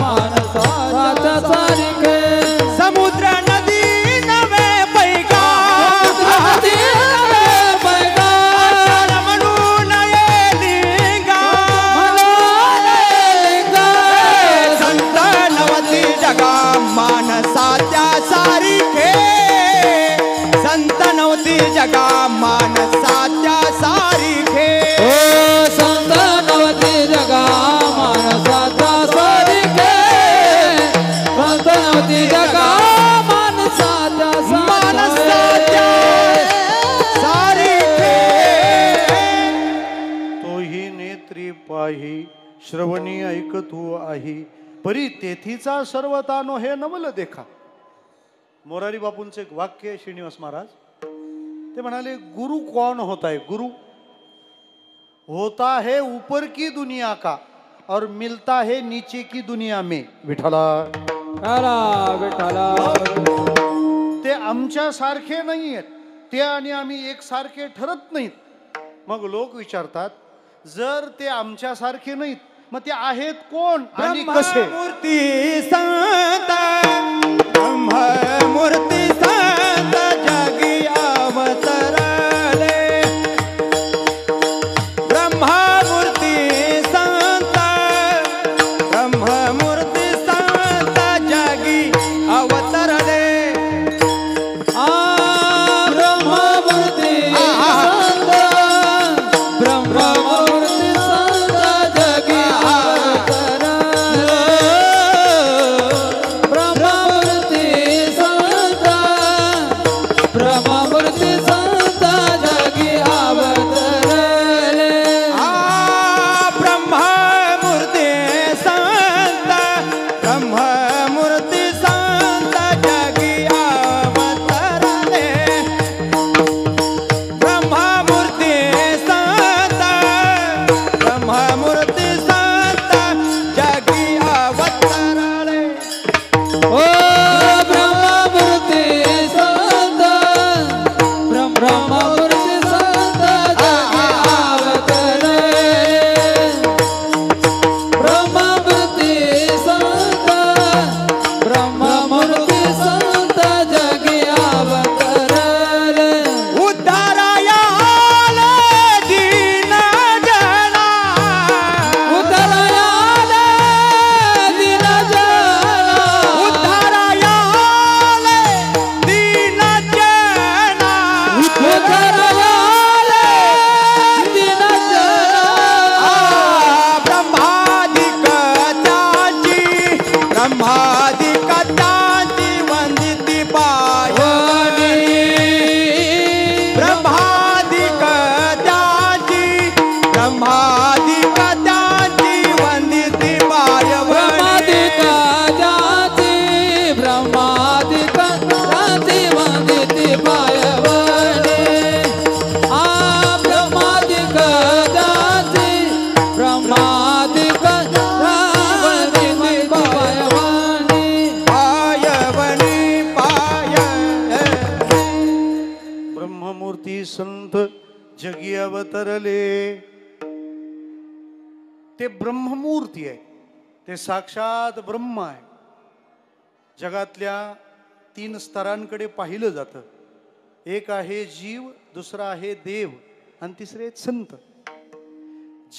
मानसाच्या सारिखे. समुद्र नदी नवे पैका, नदी नवे पैका, म्हणून येलिंगा, म्हणून येलिंगा. संतनवती जगा मानसाच्या सारिखे, संतनवती जगा मानसाच्या सारिखे. ओ संतनवती जगा मानसाच्या सारिखे, श्रवणी ऐकतू आहे परी तेथीचा सर्वतानो हे नवल देखा. मोरारी बापूंचे एक वाक्य आहे श्रीनिवास महाराज. ते म्हणाले गुरु कौन होता है? गुरु होता है ऊपर की दुनिया का और मिलता है नीचे की दुनिया में. विठला विठाला ते आमच्या सारखे नाही आहेत. ते आणि आम्ही एक सारखे ठरत नाहीत. मग लोक विचारतात जर ते आमच्या सारखे नाहीत मग ते आहेत कोण आणि कसे? मूर्ती संत ब्रह्ममूर्ती संत जगी अवतरले. ब्रह्ममूर्ती संत ब्रह्ममूर्ती संत जगी अवतरले. ब्रह्ममूर्ती संत ब्रह्ममूर्ती संत जगी अवतरले. ब्रह्ममूर्ती संत ब्रह्ममूर्ती संत जगी अवतरले. ब्रह्ममूर्ती संत ब्रह्ममूर्ती संत जगी अवतरले. ब्रह्ममूर्ती संत ब्रह्ममूर्ती संत जगी अवतरले. ओ ब्रह्ममूर्ती संत ब्रह्ममूर्ती संत जगी अवतरले. ब्रह्ममूर्ती संत ब्रह्ममूर्ती संत जगी अवतरले. उद्धाराया आले दीन जना. उतरयाले दिन जना. उद्धाराया आले दीन जना. उतरयाले दिन जना. ब्रह्मादिक त्याची ब्रह्मादिक त्याची वंदिती पायवनी. ब्रह्मादिक त्याची ब्रह्मादिक त्याची वंदिती पायवनी. ब्रह्मादिक जाती वंदिती पायवनी. ब्रह्मादिक जाती ब्रह्मादिक वंदिती पायवनी. पायवनी पाय ब्रह्ममूर्ती संत जगी अवतरले. ते ब्रह्ममूर्ती आहे. ते साक्षात ब्रह्म आहे. जगातल्या 3 स्तरांकडे पाहिलं जातं. एक आहे जीव, दुसरा आहे देव आणि तिसरे आहेत संत.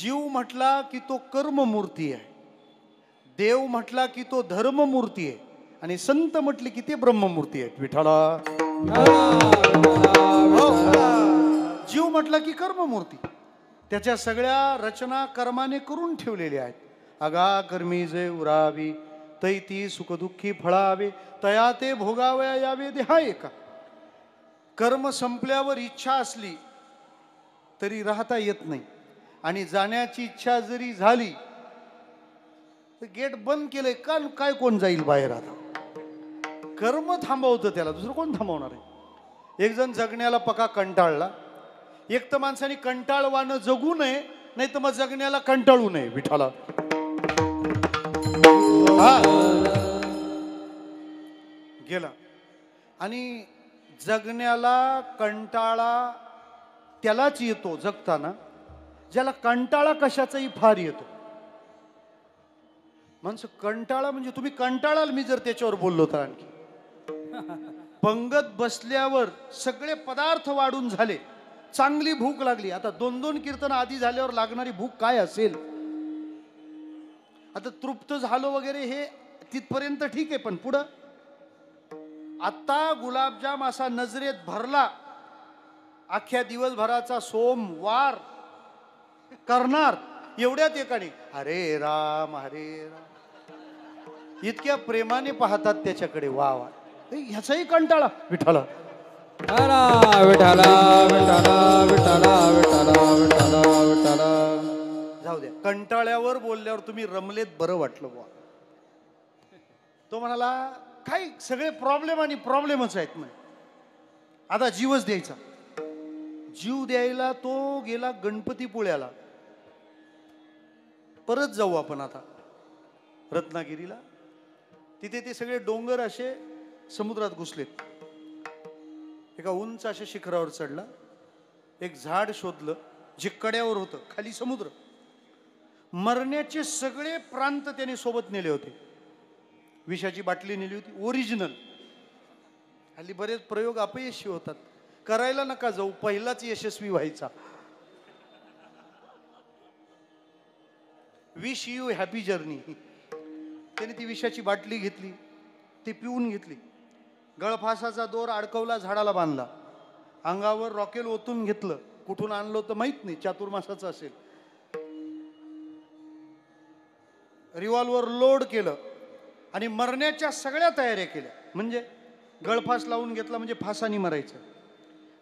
जीव म्हटला की तो कर्ममूर्ती आहे. देव म्हटला की तो धर्ममूर्ती आहे आणि संत म्हटले की ते ब्रह्ममूर्ती आहेत. विठ्ठला जीव म्हटला की कर्ममूर्ती. त्याच्या सगळ्या रचना कर्माने करून ठेवलेल्या आहेत. अगा कर्मी जे उरावी तैती सुखदुःखी फळावे तया ते भोगावया यावे देहा एका. कर्म संपल्यावर इच्छा असली तरी राहता येत नाही आणि जाण्याची इच्छा जरी झाली तर गेट बंद केलंय का काय कोण जाईल बाहेर? आता कर्म थांबवतं त्याला, दुसरं कोण थांबवणार आहे? एक जण जगण्याला पका कंटाळला. एक तर माणसाने कंटाळवानं जगू नये, नाही तर मग जगण्याला कंटाळू नये. विठाला गेला. आणि जगण्याला कंटाळा त्यालाच येतो जगताना ज्याला कंटाळा कशाचाही फार येतो. माणसं कंटाळा म्हणजे तुम्ही कंटाळाल मी जर त्याच्यावर बोललो तर. आणखी पंगत बसल्यावर सगळे पदार्थ वाढून झाले, चांगली भूक लागली. आता 2-2 कीर्तन आधी झाल्यावर लागणारी भूक काय असेल? आता तृप्त झालो वगैरे हे तिथपर्यंत ठीक आहे, पण पुढं आता गुलाबजाम असा नजरेत भरला, अख्ख्या दिवसभराचा सोमवार करणार एवढ्यात एकाने हरे राम इतक्या प्रेमाने पाहतात त्याच्याकडे. वा वा, ह्याचाही कंटाळा. विठाला विठाला विठाला विठाला विठाला विठाला विठाला. जाऊ द्या, कंटाळ्यावर बोलल्यावर तुम्ही रमलेत बरं वाटलं बुवा. तो म्हणाला काय सगळे प्रॉब्लेम आणि प्रॉब्लेमच आहेत म्हणे, आता जीवच द्यायचा. जीव द्यायला तो गेला गणपतीपुळ्याला. परत जाऊ आपण आता रत्नागिरीला. तिथे ते सगळे डोंगर असे समुद्रात घुसलेत. एका उंच अशा शिखरावर चढला, एक झाड शोधलं जे कड्यावर होतं, खाली समुद्र. मरण्याचे सगळे प्रांत त्याने सोबत नेले होते. विषाची बाटली नेली होती ओरिजिनल. हल्ली बरेच प्रयोग अपयशी होतात, करायला नका जाऊ, पहिलाच यशस्वी व्हायचा. Wish you happy journey. त्याने ती विषाची बाटली घेतली, ती पिऊन घेतली. गळफासाचा दोर अडकवला, झाडाला बांधला, अंगावर रॉकेल ओतून घेतलं. कुठून आणलं तर माहित नाही, चातुर्मासाचं असेल. रिव्हॉल्वर लोड केलं आणि मरण्याच्या सगळ्या तयाऱ्या केल्या. म्हणजे गळफास लावून घेतला म्हणजे फासानी मरायचं,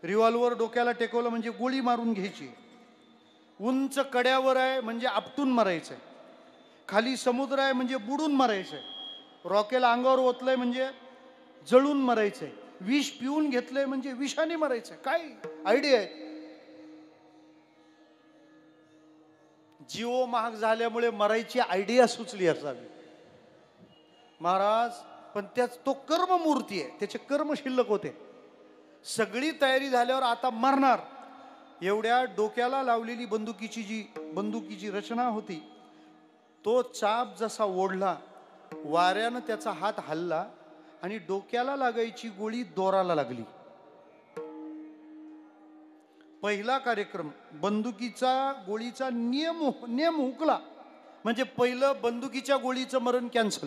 रिव्हॉल्वर डोक्याला टेकवलं म्हणजे गोळी मारून घ्यायची, उंच कड्यावर आहे म्हणजे आपटून मरायचंय, खाली समुद्र आहे म्हणजे बुडून मरायचंय, रॉकेल अंगावर ओतलंय म्हणजे जळून मरायचंय, विष पिऊन घेतलंय म्हणजे विषाने मरायचंय. काय आयडिया आहे. जीव महाग झाल्यामुळे मरायची आयडिया सुचली असावी महाराज. पण त्याच तो कर्ममूर्ती आहे, त्याचे कर्म शिल्लक होते. सगळी तयारी झाल्यावर आता मरणार, एवढ्या डोक्याला लावलेली बंदुकीची रचना होती. तो चाप जसा ओढला, वाऱ्यानं त्याचा हात हल्ला आणि डोक्याला लागायची गोळी दोराला लागली. पहिला कार्यक्रम, बंदुकीचा गोळीचा नियम हुकला म्हणजे पहिलं बंदुकीच्या गोळीचं मरण कॅन्सल.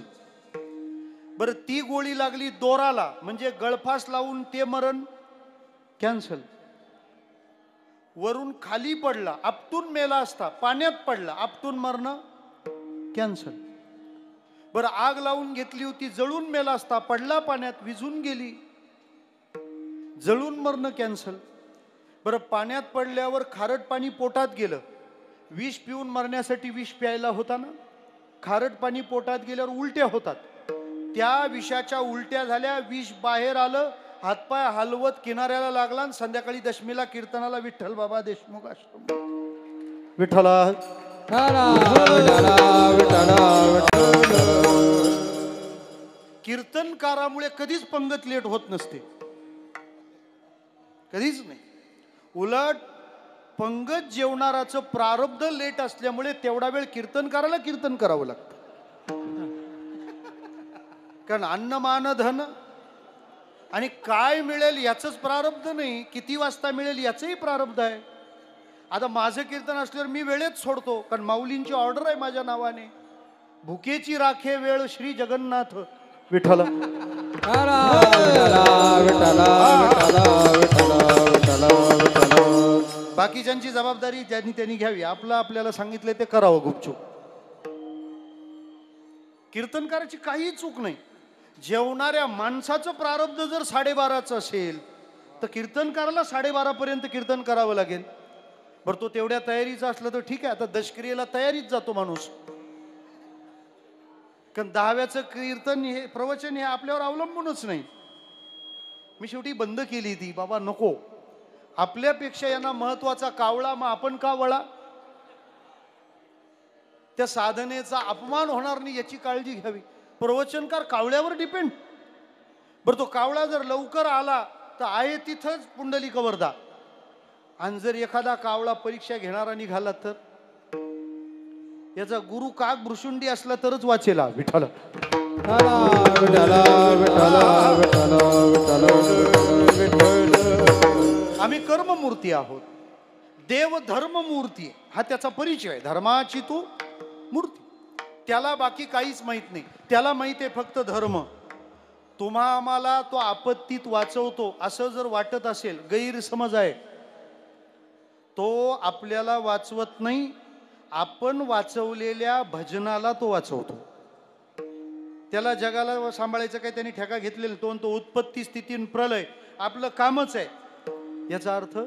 बरं, ती गोळी लागली दोराला म्हणजे गळफास लावून ते मरण कॅन्सल. वरून खाली पडला, आपटून मेला असता, पाण्यात पडला, आपटून मरणं कॅन्सल. बरं, आग लावून घेतली होती, जळून मेला असता, पडला पाण्यात, विझून गेली, जळून मरणं कॅन्सल. बरं, पाण्यात पडल्यावर खारट पाणी पोटात गेलं, विष पिऊन मरण्यासाठी विष प्यायला होता ना, खारट पाणी पोटात गेल्यावर उलट्या होतात, त्या विषाच्या उलट्या झाल्या, विष बाहेर आलं, हातपाय हलवत किनाऱ्याला लागला आणि संध्याकाळी दशमीला कीर्तनाला विठ्ठल बाबा देशमुख आश्रम. विठ्ठला कीर्तनकारामुळे कधीच पंगत लेट होत नसते, कधीच नाही. उलट पंगत जेवणाराचं प्रारब्ध लेट असल्यामुळे तेवढा वेळ कीर्तनकाराला कीर्तन करावं लागतं. कारण अन्न मान धन आणि काय मिळेल याचंच प्रारब्ध नाही, किती वाजता मिळेल याचंही प्रारब्ध आहे. आता माझं कीर्तन असल्यावर मी वेळेत सोडतो, कारण माऊलींची ऑर्डर आहे माझ्या नावाने, भुकेची राखे वेळ श्री जगन्नाथ विठ्ठल. बाकीच्यांची जबाबदारी ज्यांनी त्यांनी घ्यावी, आपलं आपल्याला सांगितलंय ते करावं गुपचूप. कीर्तनकाराची काही चूक नाही. जेवणाऱ्या माणसाचं प्रारब्ध जर 12:30 असेल तर कीर्तनकाराला 12:30 पर्यंत कीर्तन करावं लागेल. बरं, तो तेवढ्या तयारीचा असलं तर ठीक आहे, आता दशक्रियेला तयारीच जातो माणूस. कारण 10व्याचं कीर्तन हे प्रवचन हे आपल्यावर अवलंबूनच नाही. मी शेवटी बंद केली ती, बाबा नको, आपल्यापेक्षा यांना महत्वाचा कावळा, मग आपण का वळा. त्या साधनेचा अपमान होणार नाही याची काळजी घ्यावी. प्रवचनकार कावळ्यावर डिपेंड. बरं, तो कावळा जर लवकर आला तर आहे तिथंच पुंडलिक वरदा. आणि जर एखादा कावळा परीक्षा घेणारा निघाला तर याचा गुरु काग भृशुंडी असला तरच वाचेला विठ्ठल. आम्ही कर्ममूर्ती आहोत, देव धर्ममूर्ती हा त्याचा परिचय आहे. धर्माची तू मूर्ती, त्याला बाकी काहीच माहित नाही, त्याला माहित आहे फक्त धर्म. तुम्हा आम्हाला तो आपत्तीत वाचवतो असं जर वाटत असेल, गैरसमज आहे. तो आपल्याला वाचवत नाही, आपण वाचवलेल्या भजनाला तो वाचवतो. त्याला जगाला सांभाळायचं काही त्यांनी ठेका घेतलेला, तो उत्पत्ती स्थिती प्रलय आपलं कामच आहे. याचा अर्थ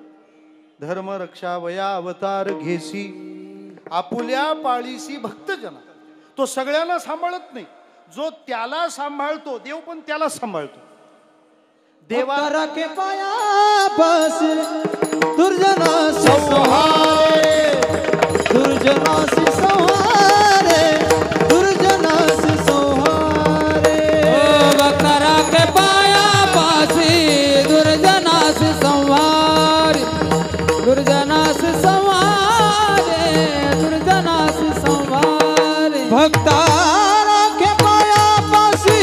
धर्म रक्षा वया अवतार घेसी आपुल्या पाळीसी भक्तजना. तो सगळ्यांना सांभाळत नाही, जो त्याला सांभाळतो देव पण त्याला सांभाळतो. देवा भक्तारा के पाया बस दुर्जना से संहारे, दुर्जना से संहारे, दुर्जना से संहारे. भक्तारा के पाया बस दुर्जना से संहारे, दुर्जना से संहारे, दुर्जना से संहारे. भक्तारा के पाया पासी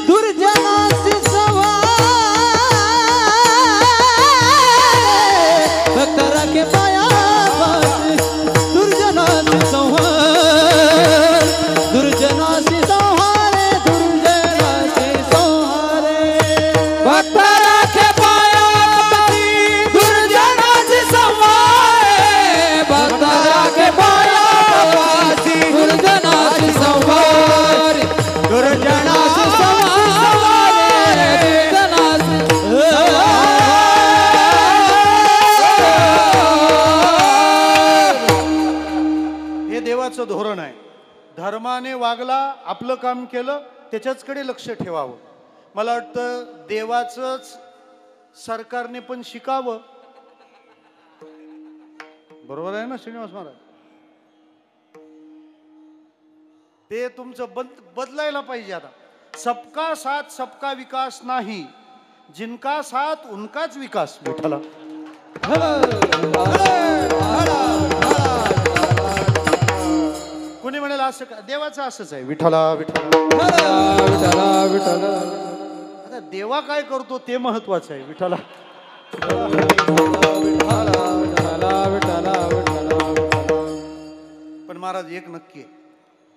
दुर्जना से भक्तारा के पाया बस दुर्जना से संहार, दुर्जना से संहारे, दुर्जना से संहारे. भक्तारा के पाया बस दुर्जना से संहारे, भक्तारा के पाया बस दुर्जना से संहारे, दुर्जना से संहारे, दुर्जना से हे देवाचं धोरण आहे. धर्माने वागला, आपलं काम केलं, त्याच्याचकडे लक्ष ठेवावं. मला वाटतं देवाचंच सरकारने पण शिकावं. बरोबर आहे ना श्रीनिवास महाराज? ते तुमचं बदलायला पाहिजे. आता सबका साथ सबका विकास नाही, जिनका साथ उनकाच विकास. विठ्ठला कोणी म्हणाल असं का? देवाचं असंच आहे. विठ्ठला विठ्ठला विठ्ठला विठ्ठला. आता देवा काय करतो ते महत्वाचं आहे. विठ्ठला पण महाराज एक नक्की आहे,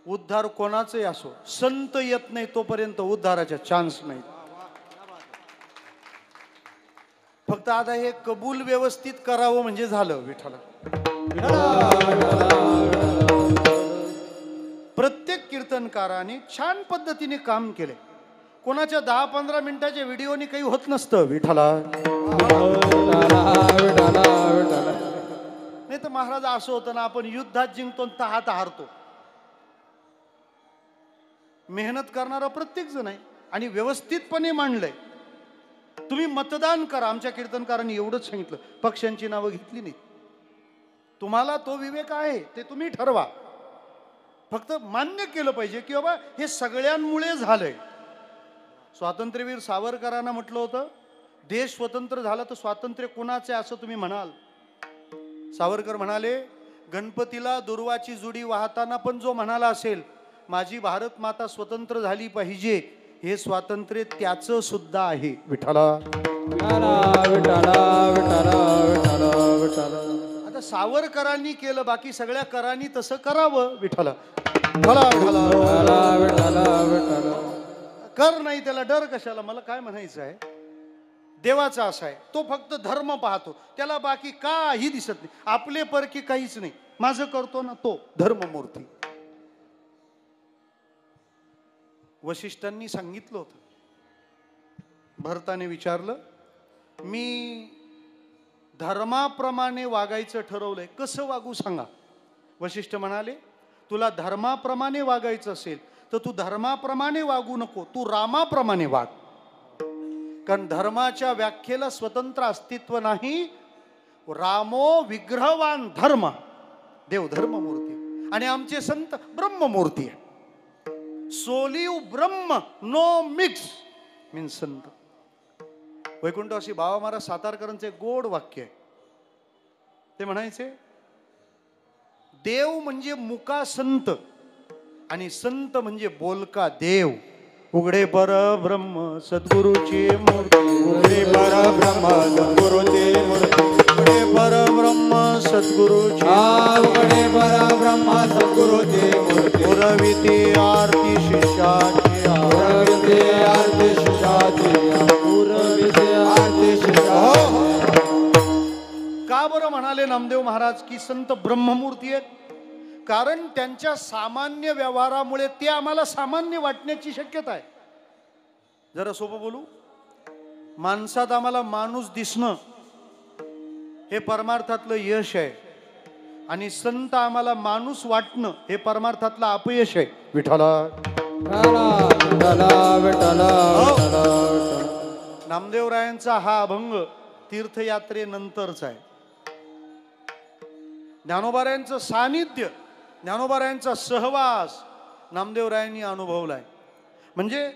उद्धार कोणाचाही असो, संत येत नाही तोपर्यंत उद्धाराचा चान्स नाही. फक्त आता हे कबूल व्यवस्थित करावं म्हणजे झालं. विठ्ठला प्रत्येक कीर्तनकाराने छान पद्धतीने काम केले. कोणाच्या 10-15 मिनिटाच्या व्हिडिओनी काही होत नसतं. विठ्ठला नाही तर महाराज असं होतं ना, आपण युद्धात जिंकतो तहात हारतो. मेहनत करणारा प्रत्येक जण आहे आणि व्यवस्थितपणे मांडलंय. तुम्ही मतदान करा. आमच्या कीर्तनकारांनी एवढंच सांगितलं, पक्षांची नावं घेतली नाही. तुम्हाला तो विवेक आहे ते तुम्ही ठरवा. फक्त मान्य केलं पाहिजे की बाबा हे सगळ्यांमुळे झालंय. स्वातंत्र्यवीर सावरकरांना म्हटलं होतं, देश स्वतंत्र झाला तर स्वातंत्र्य कुणाचे असं तुम्ही म्हणाल. सावरकर म्हणाले, गणपतीला दुर्वाची जुडी वाहताना पण जो म्हणाला असेल माझी भारत माता स्वतंत्र झाली पाहिजे, हे स्वातंत्र्य त्याचं सुद्धा आहे. विठ्ठला आता सावरकरांनी केलं, बाकी सगळ्या करांनी तसं करावं. विठ्ठला कर नाही त्याला डर कशाला. मला काय म्हणायचं आहे, देवाचा असा आहे, तो फक्त धर्म पाहतो, त्याला बाकी काही दिसत नाही. आपले परकी काहीच नाही. माझं करतो ना तो धर्ममूर्ती. वशिष्ठांनी सांगितलं होतं, भरताने विचारलं, मी धर्माप्रमाणे वागायचं ठरवलंय, कसं वागू सांगा. वशिष्ठ म्हणाले, तुला धर्माप्रमाणे वागायचं असेल तर तू धर्माप्रमाणे वागू नको, तू रामाप्रमाणे वाग. कारण धर्माच्या व्याख्येला स्वतंत्र अस्तित्व नाही. रामो विग्रहवान धर्म, देव धर्ममूर्ती आणि आमचे संत ब्रह्ममूर्ती आहे. सोलिव ब्रह्म नो मिक्स मीन संत. वैकुंठवासी बाबा महाराज सातारकरांचे गोड वाक्य आहे. ते म्हणायचे, देव म्हणजे मुका संत आणि संत म्हणजे बोलका देव. उघडे पर ब्रह्म सद्गुरूची मूर्ती, उघडे पर ब्रह्म सद्गुरूची मूर्ती, उघडे पर ब्रह्म सद्गुरूची, उघडे पर ब्रह्म सद्गुरूची मूर्ती. पुरविती आरती शिष्याची, पुरविती आरती शिष्याची, पुरविती आरती शिष्याची. का बरं म्हणाले नामदेव महाराज की संत ब्रह्ममूर्ती आहेत? कारण त्यांच्या सामान्य व्यवहारामुळे ते आम्हाला सामान्य वाटण्याची शक्यता आहे. जरा सोपं बोलू, माणसात आम्हाला माणूस दिसणं हे परमार्थातलं यश आहे आणि संत आम्हाला माणूस वाटणं हे परमार्थातलं अपयश आहे. विठ्ठला विठ्ठला विठ्ठला विठ्ठला. नामदेवरायांचा हा अभंग तीर्थयात्रेनंतरचा आहे. ज्ञानोबारायांचं सानिध्य, ज्ञानोबारायांचा सहवास नामदेवरायांनी अनुभवलाय. म्हणजे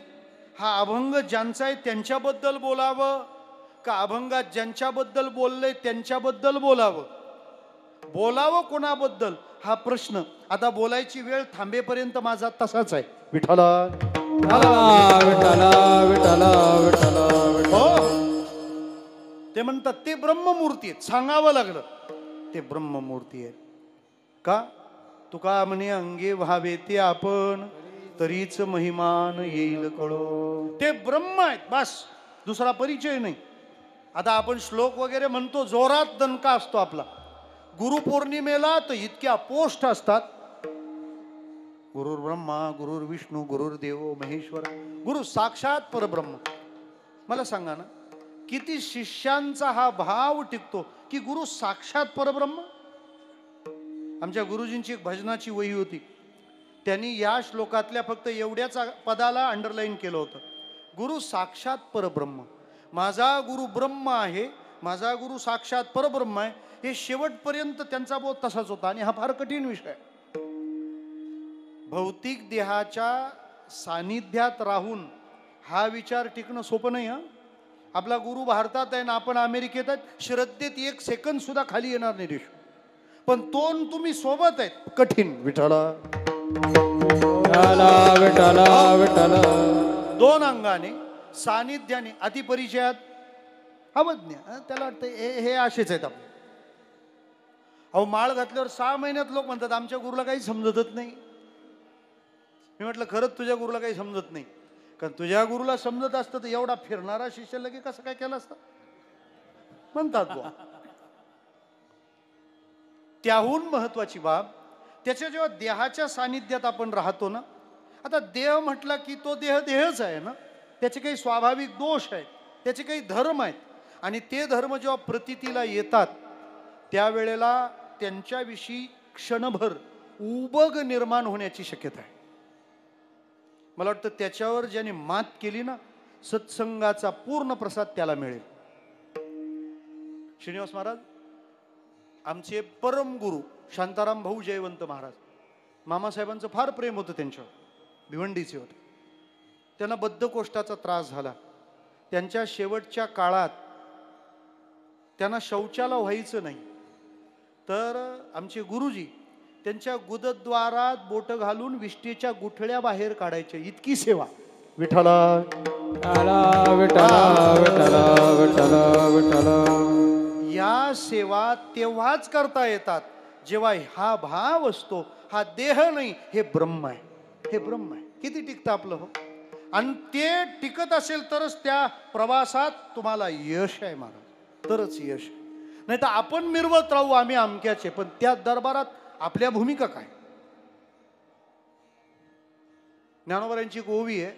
हा अभंग ज्यांचा आहे त्यांच्याबद्दल बोलावं का अभंगात ज्यांच्याबद्दल बोललंय त्यांच्याबद्दल बोलावं? बोलावं कोणाबद्दल हा प्रश्न आता बोलायची वेळ थांबेपर्यंत माझा तसाच आहे. विठ्ठला विठ्ठला विठ्ठला विठ्ठला. हो, ते म्हणतात ते ब्रह्ममूर्ती आहेत. सांगावं लागलं ते ब्रह्ममूर्ती आहेत का? तुका म्हणे अंगे व्हावे ते आपण, तरीच महिमान येईल कळो. ते ब्रह्म आहेत, बस, दुसरा परिचय नाही. आता आपण श्लोक वगैरे म्हणतो, जोरात दणका असतो आपला. गुरुपौर्णिमेला तर इतक्या पोस्ट असतात. गुरुर् ब्रह्मा गुरुर्विष्णू गुरुर्देव महेश्वर, गुरु साक्षात परब्रह्म. मला सांगा ना, किती शिष्यांचा हा भाव टिकतो की गुरु साक्षात परब्रह्म. आमच्या गुरुजींची एक भजनाची वही होती, त्यांनी या श्लोकातल्या फक्त एवढ्याच पदाला अंडरलाईन केलं होतं, गुरु साक्षात परब्रह्म. माझा गुरु ब्रह्म आहे, माझा गुरु साक्षात परब्रह्म आहे, हे शेवटपर्यंत त्यांचा बोध तसाच होता. आणि हा फार कठीण विषय. भौतिक देहाच्या सानिध्यात राहून हा विचार टिकणं सोपं नाही. हा, आपला गुरु भारतात आहे ना आपण अमेरिकेत आहेत, श्रद्धेत एक सेकंद सुद्धा खाली येणार नाही देश. पण तोन तुम्ही सोबत आहेत, कठीण. विठ्ठला विठ्ठला विठ्ठला. दोन अंगाने सानिध्याने अतिपरिचयात अवज्ञ, त्याला वाटतं हे असेच आहेत आपले. अहो, माळ घातल्यावर 6 महिन्यात लोक म्हणतात आमच्या गुरुला काही समजतच नाही. मी म्हटलं खरंच तुझ्या गुरुला काही समजत नाही, कारण तुझ्या गुरुला समजत असतं तर एवढा फिरणारा शिष्य लगे कसं काय केलं असतं म्हणतात बुवा. त्याहून महत्वाची बाब, त्याच्या जेव्हा देहाच्या सानिध्यात आपण राहतो ना, आता देह म्हटला की तो देह देहच आहे ना, त्याचे काही स्वाभाविक दोष आहेत, त्याचे काही धर्म आहेत. आणि ते धर्म जेव्हा प्रतीतीला येतात त्यावेळेला त्यांच्याविषयी क्षणभर उबग निर्माण होण्याची शक्यता आहे. मला वाटतं त्याच्यावर ज्याने मात केली ना, सत्संगाचा पूर्ण प्रसाद त्याला मिळेल. श्रीनिवास महाराज आमचे परम गुरु शांताराम भाऊ जयवंत महाराज, मामासाहेबांचं फार प्रेम होतं त्यांच्यावर, भिवंडीचे होते. त्यांना बद्धकोष्ठाचा त्रास झाला. त्यांच्या शेवटच्या काळात त्यांना शौचाला व्हायचं नाही, तर आमचे गुरुजी त्यांच्या गुदद्वारात बोट घालून विष्टेच्या गुठळ्या बाहेर काढायच्या, इतकी सेवा. विठ्ठला विठ्ठला विठ्ठला विठ्ठला विठ्ठला. या सेवा तेव्हाच करता येतात जेव्हा हा भाव असतो, हा देह नाही, हे ब्रह्म आहे, हे ब्रह्म आहे. किती टिकतं आपलं हो. आणि ते टिकत असेल तरच त्या प्रवासात तुम्हाला यश आहे महाराज, तरच यश. नाही तर आपण मिरवत राहू आम्ही अमक्याचे, पण त्या दरबारात आपल्या भूमिका काय. ज्ञानोबारांची गोवी आहे,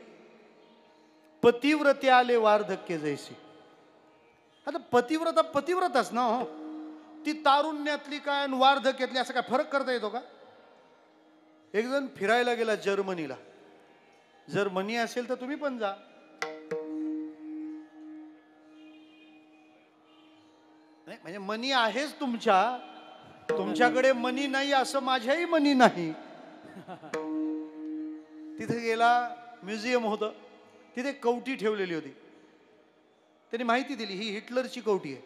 पतिव्रते आले वार्धक्य जैसे. आता पतिव्रता पतिव्रताच ना हो, ती तारुण्यातली काय आणि वार्धक्यातली असं काय फरक करता येतो का. एक जण फिरायला गेला जर्मनीला, जर मनी असेल तर तुम्ही पण जा. नाही म्हणजे मनी आहेच तुमच्याकडे मनी नाही असं माझ्याही मनी नाही. तिथे गेला, म्युझियम होतं, तिथे कवटी ठेवलेली होती. त्यांनी माहिती दिली ही हिटलरची कवटी आहे.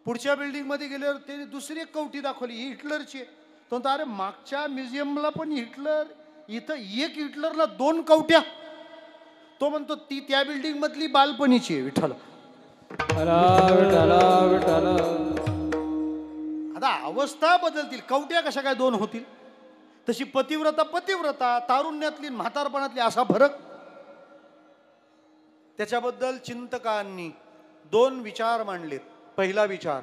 पुढच्या बिल्डिंग मध्ये गेल्यावर त्यांनी दुसरी एक कवटी दाखवली, ही हिटलरची आहे. तो म्हणतो अरे मागच्या म्युझियमला पण हिटलर, इथं एक हिटलरला 2 कवट्या. तो म्हणतो ती त्या बिल्डिंग मधली बालपणीची आहे. विठ्ठला विठ्ठला विठ्ठला. आता अवस्था बदलतील, कवट्या कशा काय 2 होतील. तशी पतिव्रता पतिव्रता, तारुण्यातली म्हातारपणातली असा फरक. त्याच्याबद्दल चिंतकांनी 2 विचार मांडलेत. पहिला विचार,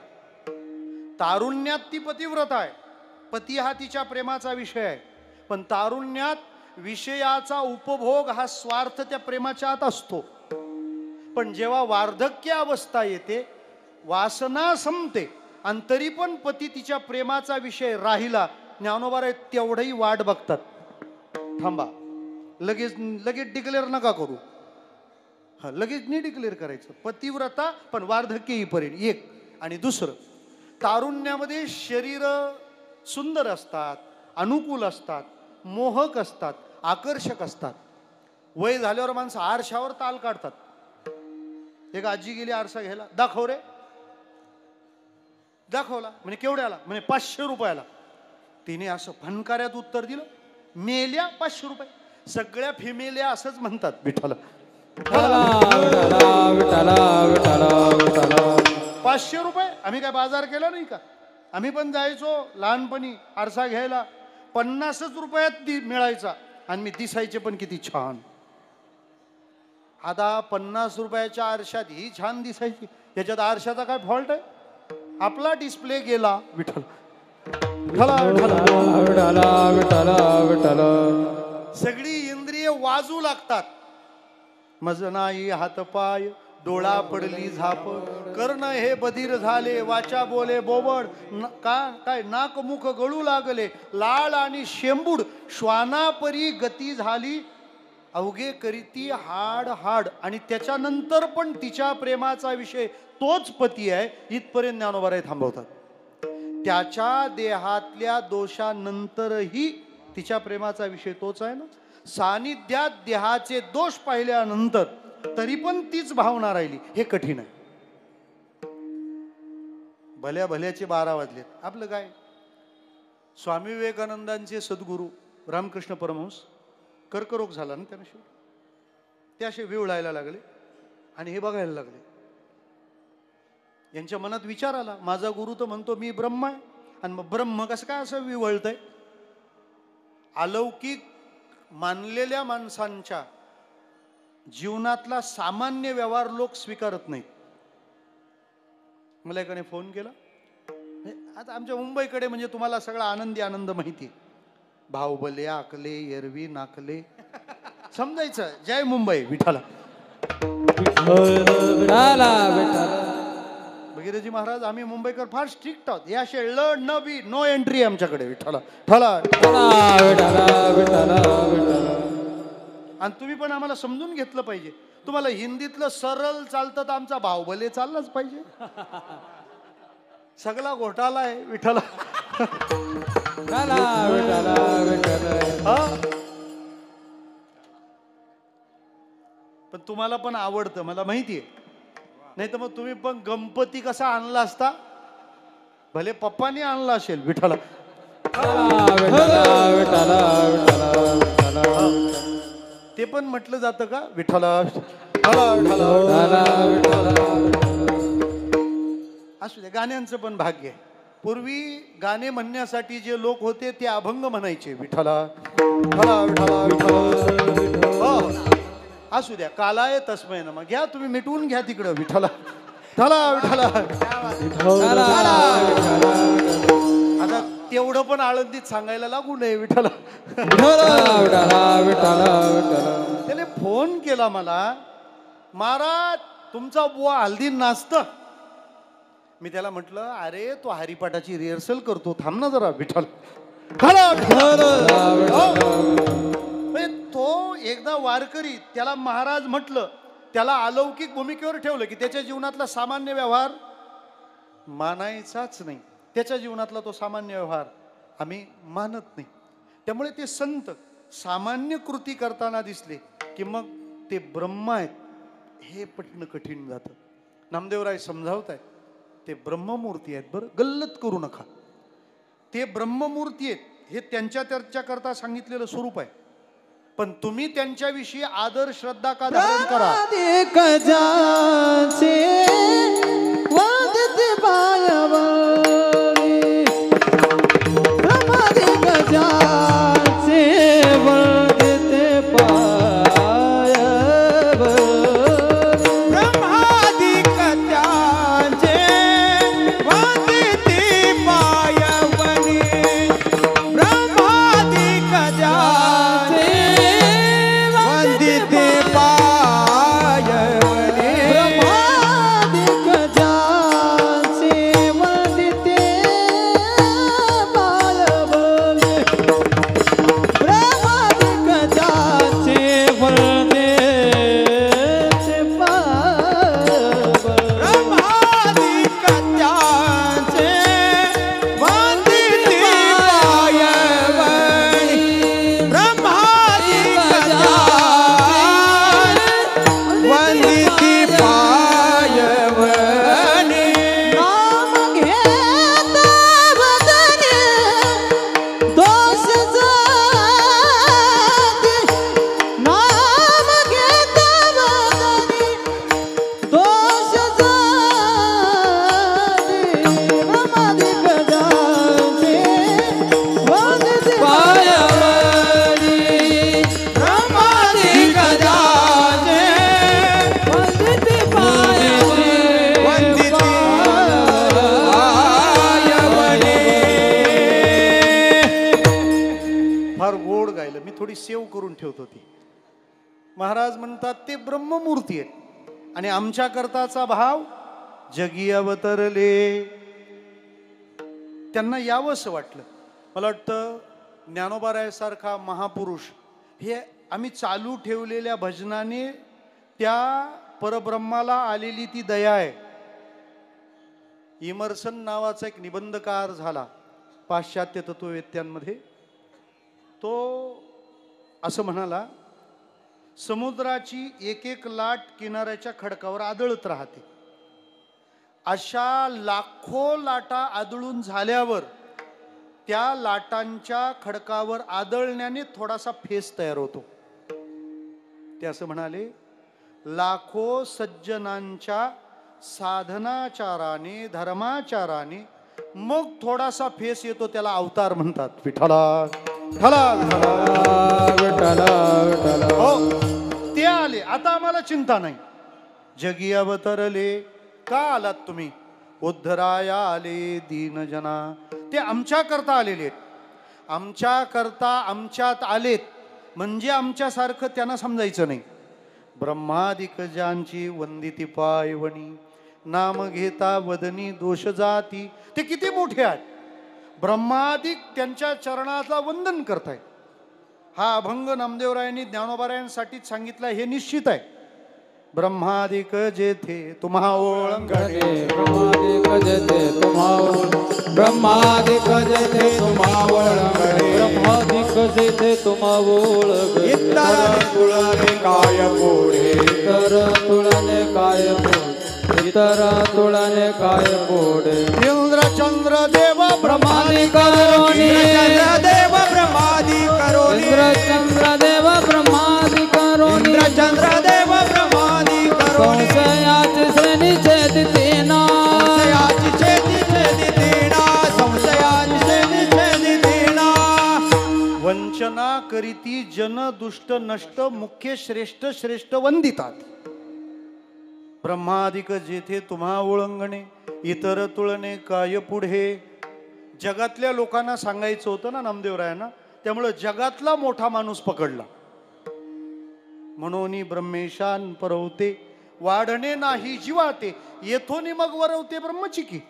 तारुण्यात ती पतिव्रता आहे, पती हा तिच्या प्रेमाचा विषय आहे, पण तारुण्यात विषयाचा उपभोग हा स्वार्थ त्या प्रेमाच्या आत असतो. पण जेव्हा वार्धक्य अवस्था येते, वासना संपते आणि तरी पण पती तिच्या प्रेमाचा विषय राहिला. ज्ञानोबा तेवढंही वाट बघतात. थांबा, लगेच लगेच डिक्लेअर नका करू. हा, लगेच नाही डिक्लेअर करायचं. पतिव्रता पण वार्धक्य येईपर्यंत एक. आणि दुसरं, तारुण्यामध्ये शरीर सुंदर असतात, अनुकूल असतात, मोहक असतात, आकर्षक असतात. वय झाल्यावर माणसं आरशावर ताल काढतात. एक आजी गेली आरसा घ्यायला, दाखव रे. दाखवला म्हणे केवढ्याला, म्हणे 500 रुपयाला. तिने असं फनकाऱ्यात उत्तर दिलं, मेल्या 500 रुपये. सगळ्या फिमेल्या असंच म्हणतात विठ्ठल. विठ्ठला विठ्ठला विठ्ठला विठ्ठला. 500 रुपये. आम्ही काय बाजार केला नाही का? आम्ही पण जायचो लहानपणी आरसा घ्यायला. 50 रुपयात मिळायचा आणि मी दिसायचे पण किती छान. आता 50 रुपयाच्या आरशात ही छान दिसायची. याच्यात आरशाचा काय फॉल्ट आहे? आपला डिस्प्ले गेला. विठ्ठल विठ्ठला विठ्ठला विठ्ठला. सगळी इंद्रिय वाजू लागतात. मज नाही हातपाय, डोळा पडली झाप, कर्ण हे बधीर झाले, वाचा बोले बोबड, काय नाक मुख गळू लागले, लाळ आणि शेंबूड, श्वानापरी गती झाली, अवघे करीती हाड हाड. आणि त्याच्यानंतर पण तिच्या प्रेमाचा विषय तोच पती आहे. इथपर्यंत ज्ञानोबा थांबवतात. त्याच्या देहातल्या दोषानंतरही तिच्या प्रेमाचा विषय तोच आहे ना. सानिध्यात देहाचे दोष पाहिल्यानंतर तरी पण तीच भावना राहिली. हे कठीण आहे. भल्या भल्याचे 12 वाजलेत. आपलं काय, स्वामी विवेकानंदांचे सद्गुरू रामकृष्ण परमहंस कर्करोग झाला ना त्यांना. शेवटी ते असे विवळायला लागले आणि हे बघायला लागले. यांच्या मनात विचार आला, माझा गुरु तर म्हणतो मी ब्रह्म आहे, आणि मग ब्रह्म कसं काय असं विवळतंय? अलौकिक मानलेल्या माणसांच्या जीवनातला सामान्य व्यवहार लोक स्वीकारत नाहीत. मला एकाने फोन केला. आता आमच्या मुंबईकडे म्हणजे तुम्हाला सगळा आनंदी आनंद माहिती आहे. भाऊबले, आकले, एरवी, नाकले, समजायचं जय मुंबई विठ्ठला. भगीरथजी महाराज, आम्ही मुंबईकर फार स्ट्रिक्ट आहोत. हे असे ळ न बी नो एंट्री आमच्याकडे विठ्ठला. ठला. आणि तुम्ही पण आम्हाला समजून घेतलं पाहिजे. तुम्हाला हिंदीतलं सरळ चालतं तर आमचा भाऊबले चाललाच पाहिजे. सगळा घोटाळा आहे विठ्ठला. पण तुम्हाला पण आवडतं मला माहितीये. नाही तर मग तुम्ही पण गणपती कसा आणला असता? भले पप्पानी आणला असेल विठ्ठला. ते पण म्हटलं जातं का विठ्ठला? असू द्या, गाण्यांचं पण भाग्य आहे. पूर्वी गाणे म्हणण्यासाठी जे लोक होते ते अभंग म्हणायचे विठ्ठला असू द्या. कालाय तस्मै नमः घ्या तुम्ही, मिटवून घ्या तिकडं विठ्ठला. आता तेवढं पण आळंदीत सांगायला लागू नये विठ्ठला. त्याने फोन केला मला, महाराज तुमचा बुवा हल्दी नाचत. मी त्याला म्हटलं, अरे तो हरिपाठाची रिहर्सल करतो, थांब ना जरा विठ्ठल. तो एकदा वारकरी, त्याला महाराज म्हटलं, त्याला अलौकिक भूमिकेवर ठेवलं की त्याच्या जीवनातला सामान्य व्यवहार मानायचाच नाही. त्याच्या जीवनातला तो सामान्य व्यवहार आम्ही मानत नाही. त्यामुळे ते संत सामान्य कृती करताना दिसले की मग ते ब्रह्म आहेत हे पटणं कठीण जातं. नामदेवराय समजावत आहेत, ते ब्रह्ममूर्ती आहेत. बरं, गल्लत करू नका. ते ब्रह्ममूर्ती आहेत हे त्यांच्या करता सांगितलेलं स्वरूप आहे. पण तुम्ही त्यांच्याविषयी आदर श्रद्धा का धारण करा. ठेवत होती. महाराज म्हणतात ते ब्रह्ममूर्ती आहेत आणि आमच्या करताचा भाव जगी अवतरले. त्यांना यावंसं वाटलं. मला वाटतं ज्ञानोबारायासारखा महापुरुष हे आम्ही चालू ठेवलेल्या भजनाने त्या परब्रह्माला आलेली ती दया आहे. इमर्सन नावाचा एक निबंधकार झाला पाश्चात्य तत्ववेत्यांमध्ये. तो असं म्हणाला, समुद्राची एक एक लाट किनाऱ्याच्या खडकावर आदळत राहते. अशा लाखो लाटा आदळून झाल्यावर त्या लाटांच्या खडकावर आदळण्याने थोडासा फेस तयार होतो. ते असं म्हणाले, लाखो सज्जनांच्या साधनाचाराने धर्माचाराने मग थोडासा फेस येतो, त्याला अवतार म्हणतात. विठ्ठला विठ्ठला विठ्ठला विठ्ठला. हो ते आले, आता आम्हाला चिंता नाही. जगी अवतरले. का आलात तुम्ही? उद्धराया आले दीनजना. ते आमच्या करता आलेले आहेत. आमच्या करता आमच्यात आलेत म्हणजे आमच्यासारखं त्यांना समजायचं नाही. ब्रह्मादिक ज्यांची वंदिती पायवणी नाम घेता वदनी दोष जाती. ते किती मोठे आहेत. ब्रह्मादिक त्यांच्या चरणाला वंदन करतायत. हा अभंग नामदेवरायांनी ज्ञानोबारायांसाठीच सांगितला, हे निश्चित आहे. ब्रह्मादिक जेथे तुम्हा ओळंगणे, ब्रह्मादिक जेथे तुम्हा ओळंगणे, ब्रह्मादिक जेथे तुम्हा ओळंगणे, ब्रह्मादिक जेथे तुम्हा ओळंगणे. इतर तुळने काय पुढे, इतर तुळने काय पुढे, इतर तुळने काय पुढे. इंद्र चंद्र देव ब्रह्मादि करोनी, देव ब्रह्मादि करोनी, इंद्र चंद्र देव ब्रह्मादि करोनी, इंद्र चंद्र देव ब्रह्मादि करोनी. संशयाची श्रेणी छेदितेना, संशयाची छेदी छेदितेना, संशयाची छेदी छेदितेना. वंचना करीती जन दुष्ट नष्ट मुख्य श्रेष्ठ श्रेष्ठ वंदितात. ब्रह्मादिक जेथे तुम्हा ओळंगणे, इतर तुळने काय पुढे. जगातल्या लोकांना सांगायचं होतं ना नामदेवरायांना, त्यामुळे जगातला मोठा माणूस पकडला. म्हणून ब्रह्मेशान परवते वाढणे नाही जीवाते, येथोनी मग वरवते ब्रह्मचिकी.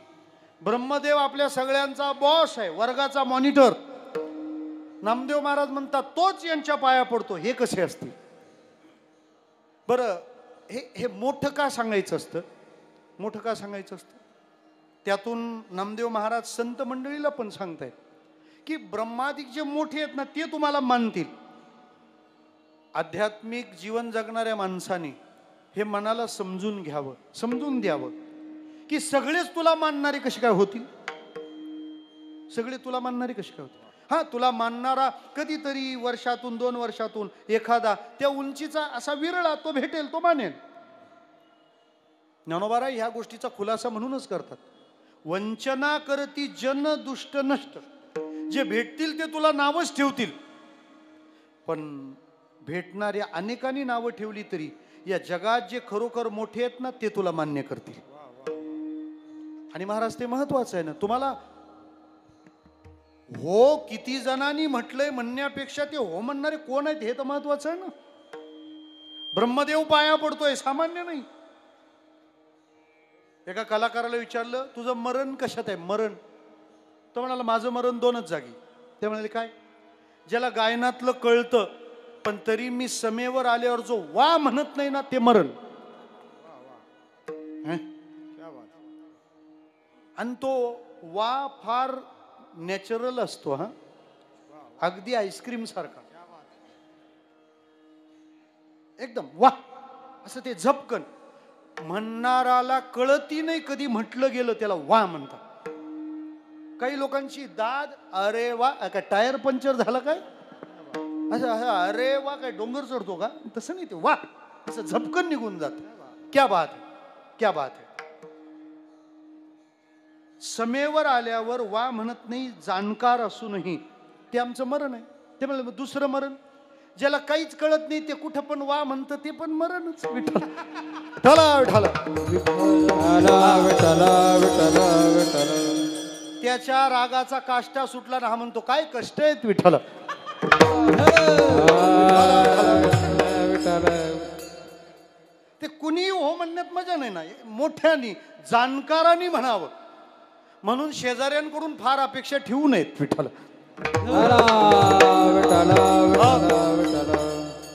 ब्रह्मदेव आपल्या सगळ्यांचा बॉस आहे, वर्गाचा मॉनिटर. नामदेव महाराज म्हणतात तोच यांच्या पाया पडतो. हे कसे असते बरं? हे मोठं का सांगायचं असतं? मोठं का सांगायचं असतं? त्यातून नामदेव महाराज संत मंडळीला पण सांगतायत की ब्रह्मादिक जे मोठे आहेत ना ते तुम्हाला मानतील. आध्यात्मिक जीवन जगणाऱ्या माणसाने हे मनाला समजून घ्यावं, समजून द्यावं की सगळेच तुला मानणारे कसे काय होतील. सगळे तुला मानणारे कसे काय होतील? हा, तुला मानणारा कधीतरी वर्षातून 2 वर्षातून एखादा त्या उंचीचा असा विरळा तो भेटेल, तो मानेल. ज्ञानोबाराय ह्या गोष्टीचा खुलासा म्हणूनच करतात. वंचना करती जन दुष्ट नष्ट. जे भेटतील ते तुला नावच ठेवतील, पण भेटणाऱ्या अनेकांनी नावं ठेवली तरी या जगात जे खरोखर मोठे आहेत ना ते तुला मान्य करतील. आणि महाराज ते महत्वाचं आहे ना. तुम्हाला हो किती जणांनी म्हटलंय म्हणण्यापेक्षा ते हो म्हणणारे कोण आहेत हे तर महत्वाचं आहे ना. ब्रह्मदेव पाया पडतोय, सामान्य नाही. एका कलाकाराला विचारलं तुझं मरण कशात आहे? मरण. तो म्हणाला माझं मरण 2च जागी. ते म्हणाले काय? ज्याला गायनातलं कळतं पण तरी मी समेवर आल्यावर जो वा म्हणत नाही ना ते मरण. आणि तो वा फार नॅचरल असतो. हा, अगदी आईस्क्रीम सारखा एकदम वा असं ते झपकन. म्हणणाराला कळती नाही कधी म्हटलं गेलं त्याला वा म्हणतात. काही लोकांची दाद अरे वा, काय टायर पंक्चर झालं काय असं, अरे वा काय डोंगर चढतो का, तसं नाही. ते वा असं झपकन निघून जात. क्या बात है, क्या बात है. समेवर आल्यावर वा म्हणत नाही जाणकार असूनही ते आमचं मरण आहे. ते म्हणलं दुसरं मरण ज्याला काहीच कळत नाही ते कुठं पण वा म्हणतं ते पण मरणच. विठ्ठल विठ्ठला विठ्ठला विठ्ठला विठ्ठला विठ्ठला. त्याच्या रागाचा काष्टा सुटला ना हा म्हणतो काय कष्ट आहेत विठ्ठल. विठ्ठल ते कुणी हो म्हणण्यात मजा नाही ना, मोठ्यानी जाणकारांनी म्हणावं. म्हणून शेजाऱ्यांकडून फार अपेक्षा ठेवू नयेत विठ्ठल.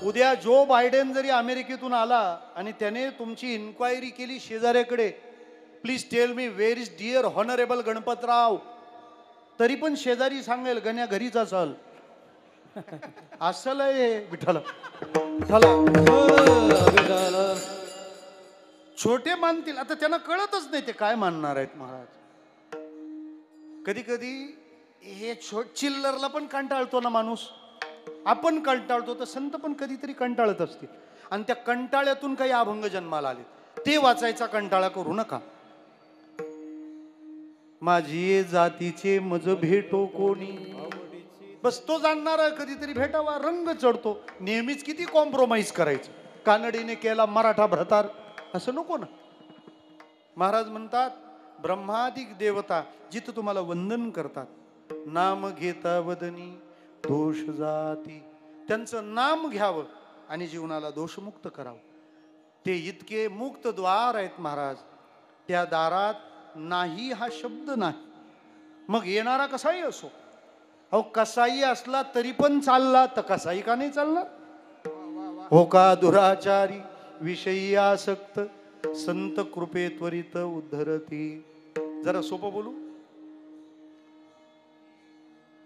उद्या जो बायडेन जरी अमेरिकेतून आला आणि त्याने तुमची इन्क्वायरी केली शेजाऱ्याकडे, please tell me where is dear honourable Ganpatrao, तरी पण शेजारी सांगेल गण्या घरीच असल. असलं हे विठ्ठल. छोटे मानतील, आता त्यांना कळतच नाही ते काय मानणार आहेत महाराज. कधी कधी हे चिल्लरला पण कंटाळतो ना माणूस, आपण कंटाळतो तर संत पण कधीतरी कंटाळत असतील. आणि त्या कंटाळ्यातून काही अभंग जन्माला आले, ते वाचायचा कंटाळा करू नका. माझी जातीचे मज भेटो कोणी, बस तो जाणणारा कधीतरी भेटावा. रंग चढतो, नेहमीच किती कॉम्प्रोमाइज करायचं. कानडीने केला मराठा भ्रतार, असं नको ना. महाराज म्हणतात ब्रह्मादिक देवता जिथं तुम्हाला वंदन करतात, नाम घेता वदनी दोष जाती, त्यांचं नाम घ्यावं आणि जीवनाला दोषमुक्त करावं. ते इतके मुक्त द्वार आहेत महाराज. त्या दारात नाही हा शब्द नाही. मग येणारा कसाही असो, अहो कसाही असला तरी पण चालला तर कसाही का नाही चालणार. हो का दुराचारी विषयी आसक्त, संत कृपे त्वरित उद्धरती. जरा सोपं बोलू,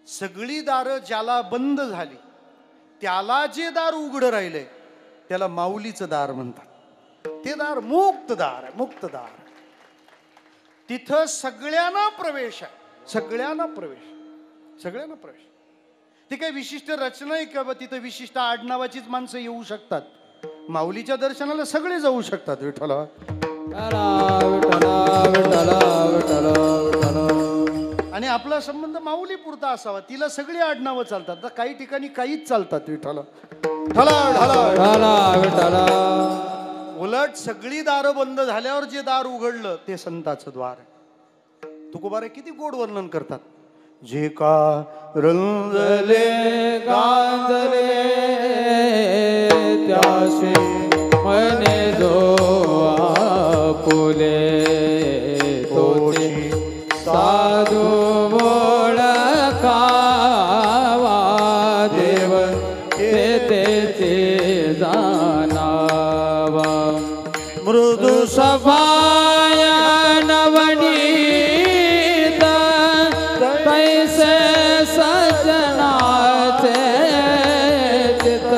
सगळी दारं ज्याला बंद झाली त्याला जे दार उघड राहिले त्याला माऊलीचं दार म्हणतात. ते दार मुक्त दार आहे, मुक्त दार. तिथं सगळ्यांना प्रवेश आहे, सगळ्यांना प्रवेश, सगळ्यांना प्रवेश. ती काही विशिष्ट रचना आहे किंवा तिथं विशिष्ट आडनावाचीच माणसं येऊ शकतात. माऊलीच्या दर्शनाला सगळे जाऊ शकतात. विठ्ठला आणि आपला संबंध माऊली पुरता असावा. तिला सगळी आडनावं चालतात, तर काही ठिकाणी काहीच चालतात. विठ्ठला उलट सगळी दारं बंद झाल्यावर जे दार उघडलं ते संताचं द्वार आहे. तुकोबारे किती गोड वर्णन करतात. जे का रंजले गांजले त्याशी मने जो आपुले, तोची साधू ओळखावा देव ते जाणावा. मृदू सभाय नवनीत तैसे सजनाचे चित,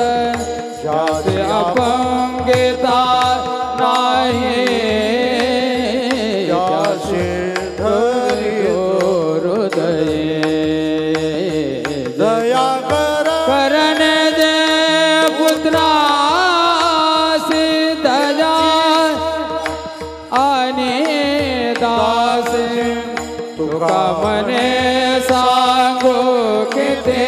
ज्याचे अपंगिता नाही त्याचे धरियो हृदये. दया करण दे पुत्रासी दया आणि दासी, तुका मने सांगो किती,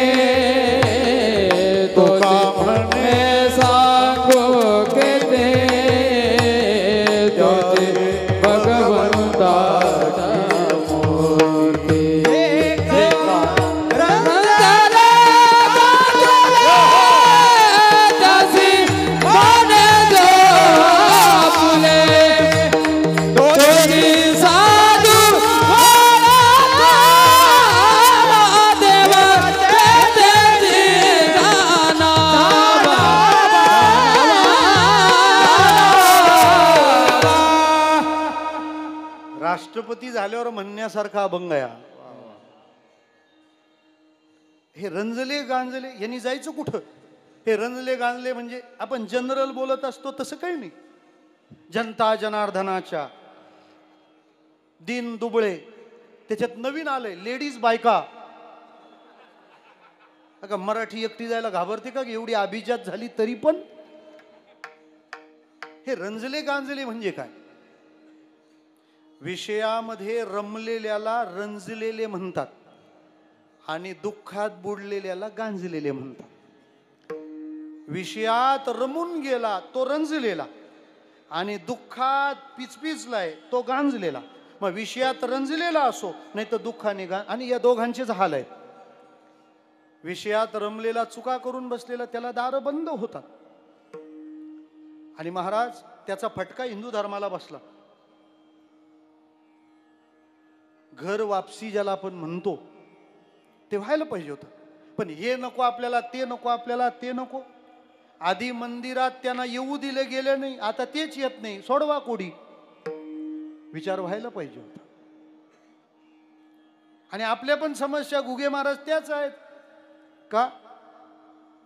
तुका मने सांगो किती, ज्योती भगवंताची मूर्ती. राष्ट्रपती झाल्यावर म्हणण्यासारखा अभंग आहे. हे रंजले गांजले यांनी जायचं कुठं. हे रंजले गांजले म्हणजे आपण जनरल बोलत असतो तसं काही नाही. जनता जनार्दनाच्या दिन दुबळे, त्याच्यात नवीन आलंय लेडीज बायका. अगं मराठी एकटी जायला घाबरते का एवढी अभिजात झाली तरी पण. हे रंजले गांजले म्हणजे काय. विषयामध्ये रमलेल्याला रंजलेले म्हणतात आणि दुःखात बुडलेल्याला गांजलेले म्हणतात. विषयात रमून गेला तो रंजलेला आणि दुःखात पिचपिचलाय तो गांजलेला. मग विषयात रंजलेला असो नाही तर दुःखाने आणि या दोघांचेच हाल आहेत. विषयात रमलेला, चुका करून बसलेला, त्याला दार बंद होतात. आणि महाराज त्याचा फटका हिंदू धर्माला बसला. घर वापसी ज्याला आपण म्हणतो ते व्हायला पाहिजे होतं. पण हे नको आपल्याला, ते नको आपल्याला, ते नको. आधी मंदिरात त्यांना येऊ दिले गेले नाही, आता तेच येत नाही, सोडवा कोडी. विचार व्हायला पाहिजे होता. आणि आपल्या पण समस्या घुगे महाराज त्याच आहेत का?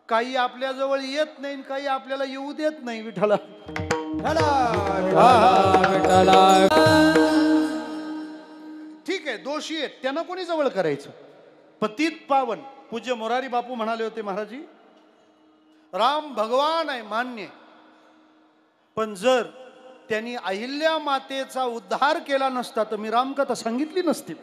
काही आपल्या जवळ येत नाही, काही आपल्याला येऊ देत नाही. विठ्ठला ठीक आहे, दोषी आहेत, त्यांना कोणी जवळ करायचं? पतित पावन पूज्य मोरारी बापू म्हणाले होते, महाराजी राम भगवान आहे मान्य, पण जर त्यांनी अहिल्या मातेचा उद्धार केला नसता तर मी रामकथा सांगितली नसती.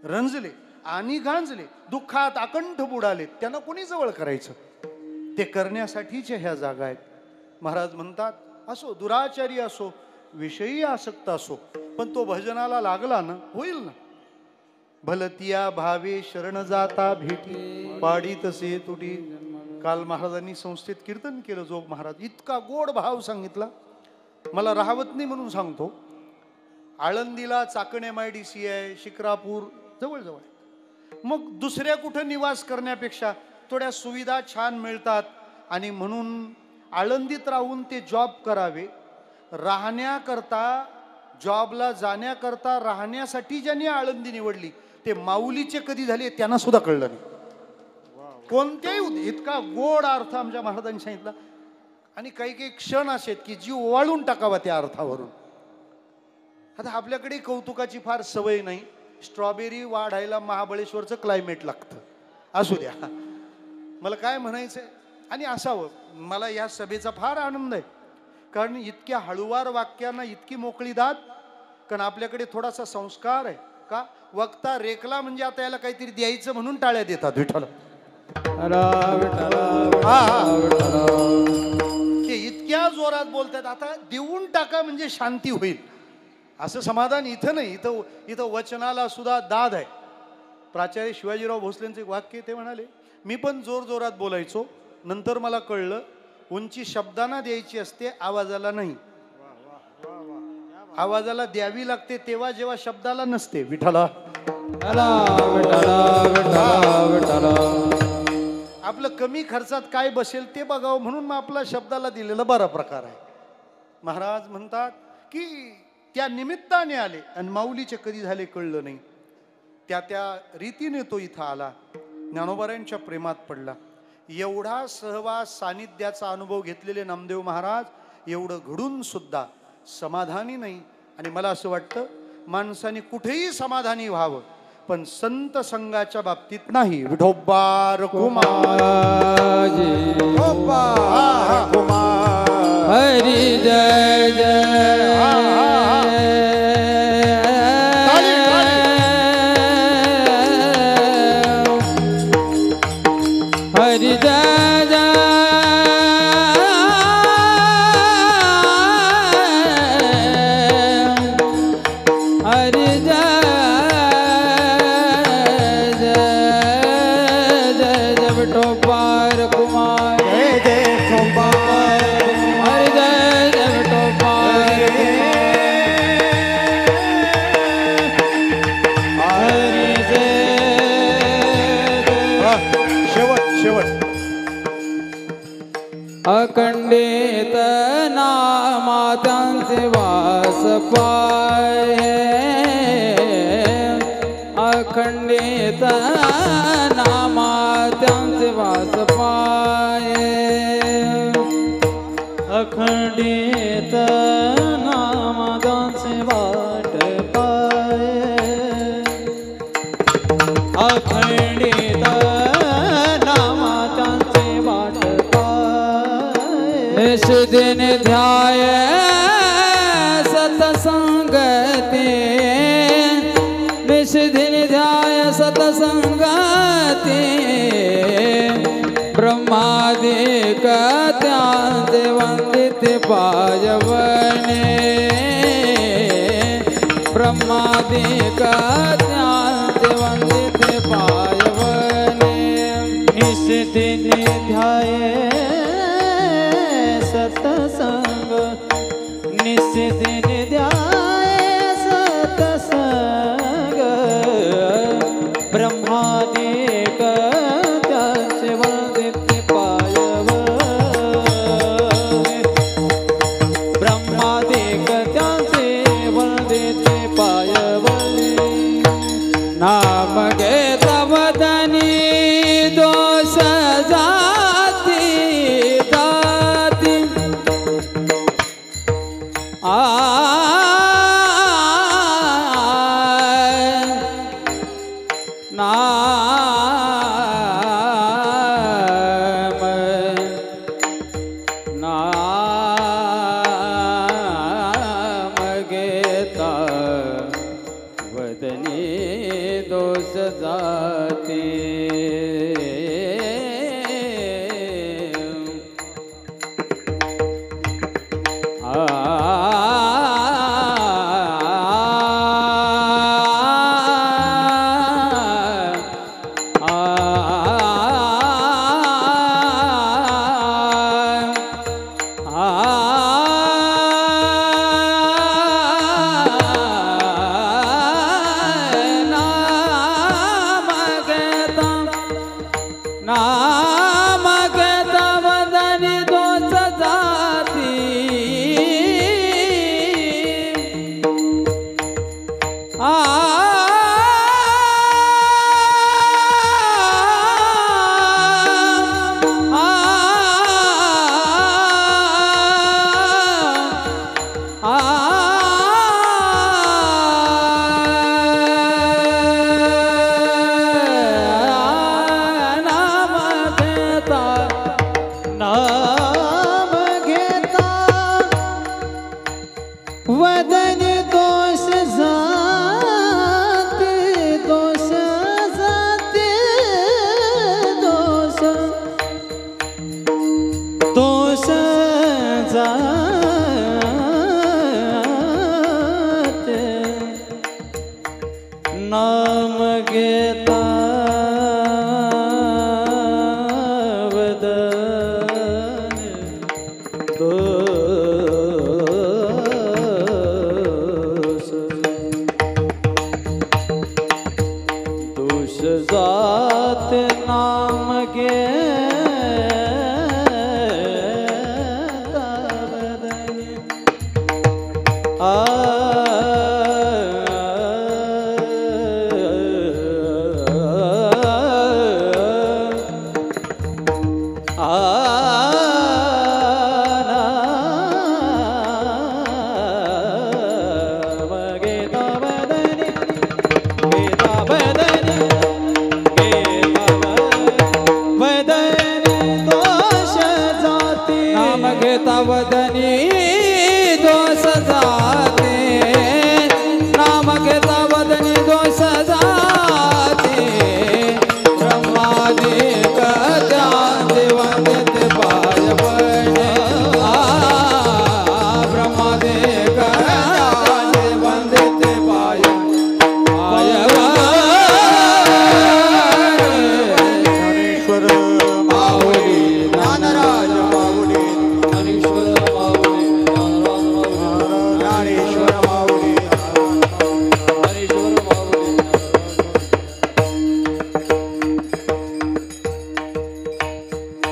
रंजले आणि गांजले, दुःखात अकंठ बुडाले, त्यांना कोणी जवळ करायचं? ते करण्यासाठीच्या ह्या जागा आहेत. महाराज म्हणतात, असो दुराचारी असो, विषयी आसक्त असो, पण तो भजनाला लागला ना, होईल ना. भलतिया भावे शरण जाता भेटी, पाडी तसे तुटी. काल महाराजांनी संस्थेत कीर्तन केलं. जोग महाराज इतका गोड भाव सांगितला, मला राहवत नाही म्हणून सांगतो. आळंदीला चाकण MIDC आहे, शिक्रापूर जवळजवळ आहे. मग दुसऱ्या कुठं निवास करण्यापेक्षा थोड्या सुविधा छान मिळतात आणि म्हणून आळंदीत राहून ते जॉब करावे. राहण्याकरता, जॉबला जाण्याकरता, राहण्यासाठी ज्यांनी आळंदी निवडली ते माऊलीचे कधी झाले त्यांना सुद्धा कळलं नाही. कोणत्याही इतका गोड अर्थ आमच्या महाराजांनी सांगितला. आणि काही काही क्षण असे की जीव ओवाळून टाकावा त्या अर्थावरून. आता आपल्याकडे कौतुकाची फार सवय नाही. स्ट्रॉबेरी वाढायला महाबळेश्वरचं क्लायमेट लागतं. असू द्या, मला काय म्हणायचंय आणि असावं. मला या सभेचा फार आनंद आहे, कारण इतक्या हळुवार वाक्यांना इतकी मोकळी दाद. कारण आपल्याकडे थोडासा संस्कार आहे का, वक्ता रेखला म्हणजे आता याला काहीतरी द्यायचं म्हणून टाळ्या देतात. विठ्ठल ते इतक्या जोरात बोलतात, आता देऊन टाका म्हणजे शांती होईल, असं समाधान इथं नाही. इथं वचनाला सुद्धा दाद आहे. प्राचार्य शिवाजीराव भोसलेंचे वाक्य ते म्हणाले, मी पण जोर जोरात बोलायचो, नंतर मला कळलं उंची शब्दांना द्यायची असते, आवाजाला नाही. आवाजाला द्यावी लागते तेव्हा जेव्हा शब्दाला नसते. विठ्ठला आपलं कमी खर्चात काय बसेल ते बघावं म्हणून मग आपला शब्दाला दिलेला बरा प्रकार आहे. महाराज म्हणतात की त्या निमित्ताने आले आणि माऊलीचे कधी झाले कळलं नाही. त्या रीतीने तो इथं आला, ज्ञानोबारायांच्या प्रेमात पडला. एवढा सहवास सानिध्याचा अनुभव घेतलेले नामदेव महाराज एवढं घडून सुद्धा समाधानी नाही. आणि मला असं वाटतं माणसाने कुठेही समाधानी व्हावं, पण संत संघाच्या बाबतीत नाही. विठोबा रघुमार हरी जय जय हरी जय जय हरी जय जय जय विठोबा कुमार जय जय विठोबा हरी जय जय विठोबा हरी जय शेवट अखंडित नामा त्यांचे वास पाये, अखंडित नामा त्यांचे वास पाये, अखंडित नामा त्यांचे वाट पाये, अखंडित नामा त्यांचे वाट पाये. निषदिन ध्याय सतसंगते, निषदिन ध्याय सतसंगते, ब्रह्मादिक त्यांचे वंदित पायवणे, ब्रह्मादिक त्यांचे वंदित पाय निशिदिनी ध्याये सतसंग निशिदिनी ध्याये सतसंग ब्रह्मादिक त्याचे वंदिते पायव ब्रह्मादिक त्याचे वंदिते पायवले नाम घेता वदनी दोष जाती जाती नाम घेता वदनी दोष जाती नाम घेता वदनी दोष जाती नाम घेता वदनी दोष जाते दोष जाते दोष दोष जाते नाम घेता दोष जात नाम घेता वदनी नाम घेता वदनी दोष जाते नाम घेता वदनी दोष जाते ब्रह्मादिक त्याचे वंदिते पायवणे ब्रह्मादिक त्याचे वंदिते पायवणे ज्ञानेश्वर माऊली ज्ञानराज माऊली ज्ञानेश्वर माऊली ज्ञानेश्वर माऊली ज्ञानेश्वर माऊली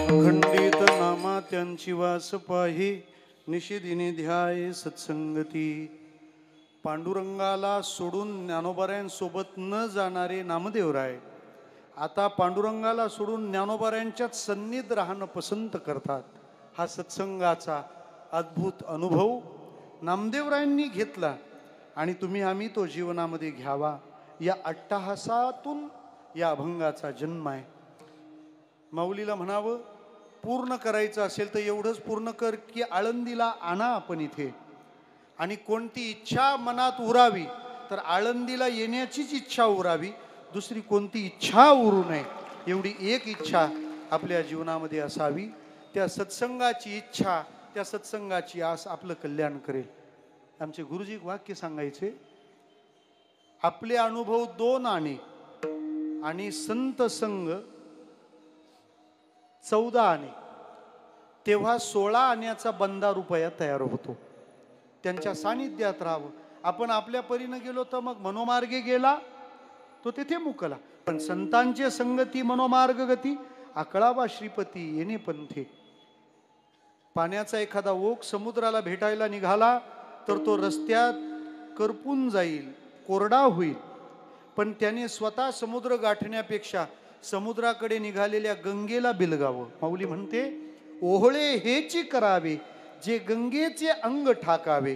अखंडित नामा त्यांची वास पाही निशिदिनी ध्याय सत्संगती पांडुरंगाला सोडून ज्ञानोबाऱ्यांसोबत न जाणारे नामदेवराय आता पांडुरंगाला सोडून ज्ञानोबाऱ्यांच्याच सन्निध राहणं पसंत करतात. हा सत्संगाचा अद्भुत अनुभव नामदेवरायांनी घेतला आणि तुम्ही आम्ही तो जीवनामध्ये घ्यावा. या अट्टहासातून या अभंगाचा जन्म आहे. माऊलीला म्हणावं पूर्ण करायचं असेल तर एवढंच पूर्ण कर की आळंदीला आणा आपण इथे, आणि कोणती इच्छा मनात उरावी तर आळंदीला येण्याचीच इच्छा उरावी, दुसरी कोणती इच्छा उरू नये. एवढी एक इच्छा आपल्या जीवनामध्ये असावी. त्या सत्संगाची इच्छा, त्या सत्संगाची आस आपलं कल्याण करेल. आमचे गुरुजी एक वाक्य सांगायचे, आपले अनुभव दोन आणे आणि संत संग 14 आणे, तेव्हा 16 आण्याचा बंदा रुपया तयार होतो. त्यांच्या सानिध्यात राहावं. आपण आपल्या परीनं गेलो तर मग मनोमार्गे गेला तो तेथे मुकला. पण संतांचे संगती मनोमार्ग गती, आकळावा श्रीपती येणे पंथे. पाण्याचा एखादा ओघ समुद्राला भेटायला निघाला तर तो रस्त्यात करपून जाईल, कोरडा होईल. पण त्याने स्वतः समुद्र गाठण्यापेक्षा समुद्राकडे निघालेल्या गंगेला बिलगावं. माऊली म्हणते, ओहळे हेची करावे जे गंगेचे अंग ठाकावे.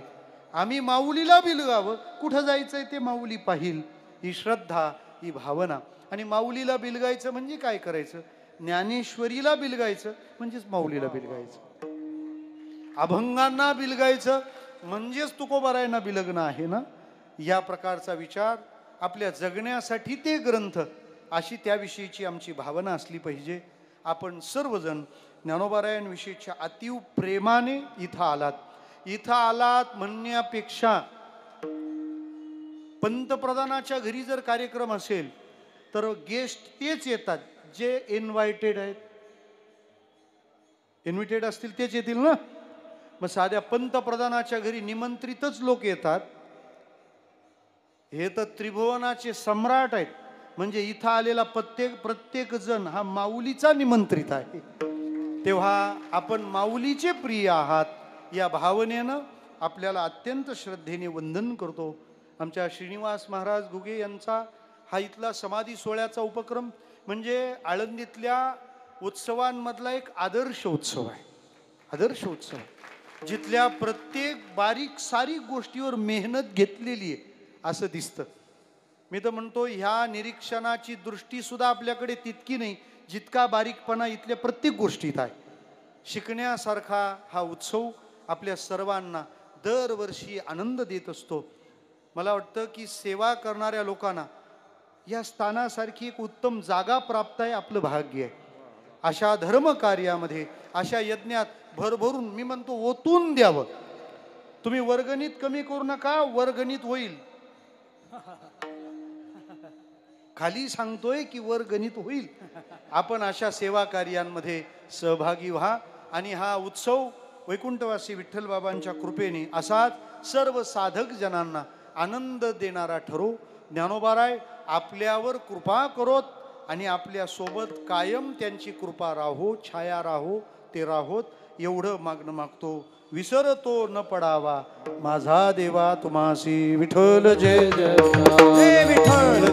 आम्ही माऊलीला बिलगावं, कुठं जायचंय ते माऊली पाहिल. ही श्रद्धा, ही भावना. आणि माऊलीला बिलगायचं म्हणजे काय करायचं? ज्ञानेश्वरीला बिलगायचं म्हणजेच माऊलीला बिलगायचं. अभंगांना बिलगायचं म्हणजेच तुकोबारायांना बिलगणं आहे ना. या प्रकारचा विचार आपल्या जगण्यासाठी ते ग्रंथ, अशी त्याविषयीची आमची भावना असली पाहिजे. आपण सर्वजण ज्ञानोबारायांविषयीच्या अतीव प्रेमाने इथं आलात. इथं आलात म्हणण्यापेक्षा पंतप्रधानाच्या घरी जर कार्यक्रम असेल तर गेस्ट तेच येतात जे इन्व्हायटेड आहेत. इन्व्हिटेड असतील तेच येतील ना. मग साध्या पंतप्रधानाच्या घरी निमंत्रितच लोक येतात. हे तर त्रिभुवनाचे सम्राट आहेत. म्हणजे इथं आलेला प्रत्येक जण हा माऊलीचा निमंत्रित आहे. तेव्हा आपण माऊलीचे प्रिय आहात या भावनेनं आपल्याला अत्यंत श्रद्धेने वंदन करतो. आमच्या श्रीनिवास महाराज घुगे यांचा हा इथला समाधी सोहळ्याचा उपक्रम म्हणजे आळंदीतल्या उत्सवांमधला एक आदर्श उत्सव आहे. आदर्श उत्सव जिथल्या प्रत्येक बारीक सारीक गोष्टीवर मेहनत घेतलेली आहे असं दिसतं. मी तर म्हणतो ह्या निरीक्षणाची दृष्टी सुद्धा आपल्याकडे तितकी नाही जितका बारीकपणा इथल्या प्रत्येक गोष्टीत आहे. शिकण्यासारखा हा उत्सव आपल्या सर्वांना दरवर्षी आनंद देत असतो. मला वाटतं की सेवा करणाऱ्या लोकांना या स्थानासारखी एक उत्तम जागा प्राप्त आहे, आपलं भाग्य आहे. अशा धर्म कार्यामध्ये, अशा यज्ञात भरभरून, मी म्हणतो ओतून द्यावं. तुम्ही वर्गणीत कमी करू नका, वर्गणीत होईल. खाली सांगतोय की वर्गणीत होईल. आपण अशा सेवा कार्यांमध्ये सहभागी व्हा आणि हा उत्सव वैकुंठवासी विठ्ठल बाबांच्या कृपेने असाच सर्व साधक जनांना आनंद देणारा ठरो. ज्ञानोबाराय आपल्यावर कृपा करोत आणि आपल्या सोबत कायम त्यांची कृपा राहो, छाया राहो, ते राहोत एवढं मागणं मागतो. विसरतो न पडावा माझा देवा तुम्हासी. विठ्ठल जय जय विठ्ठल.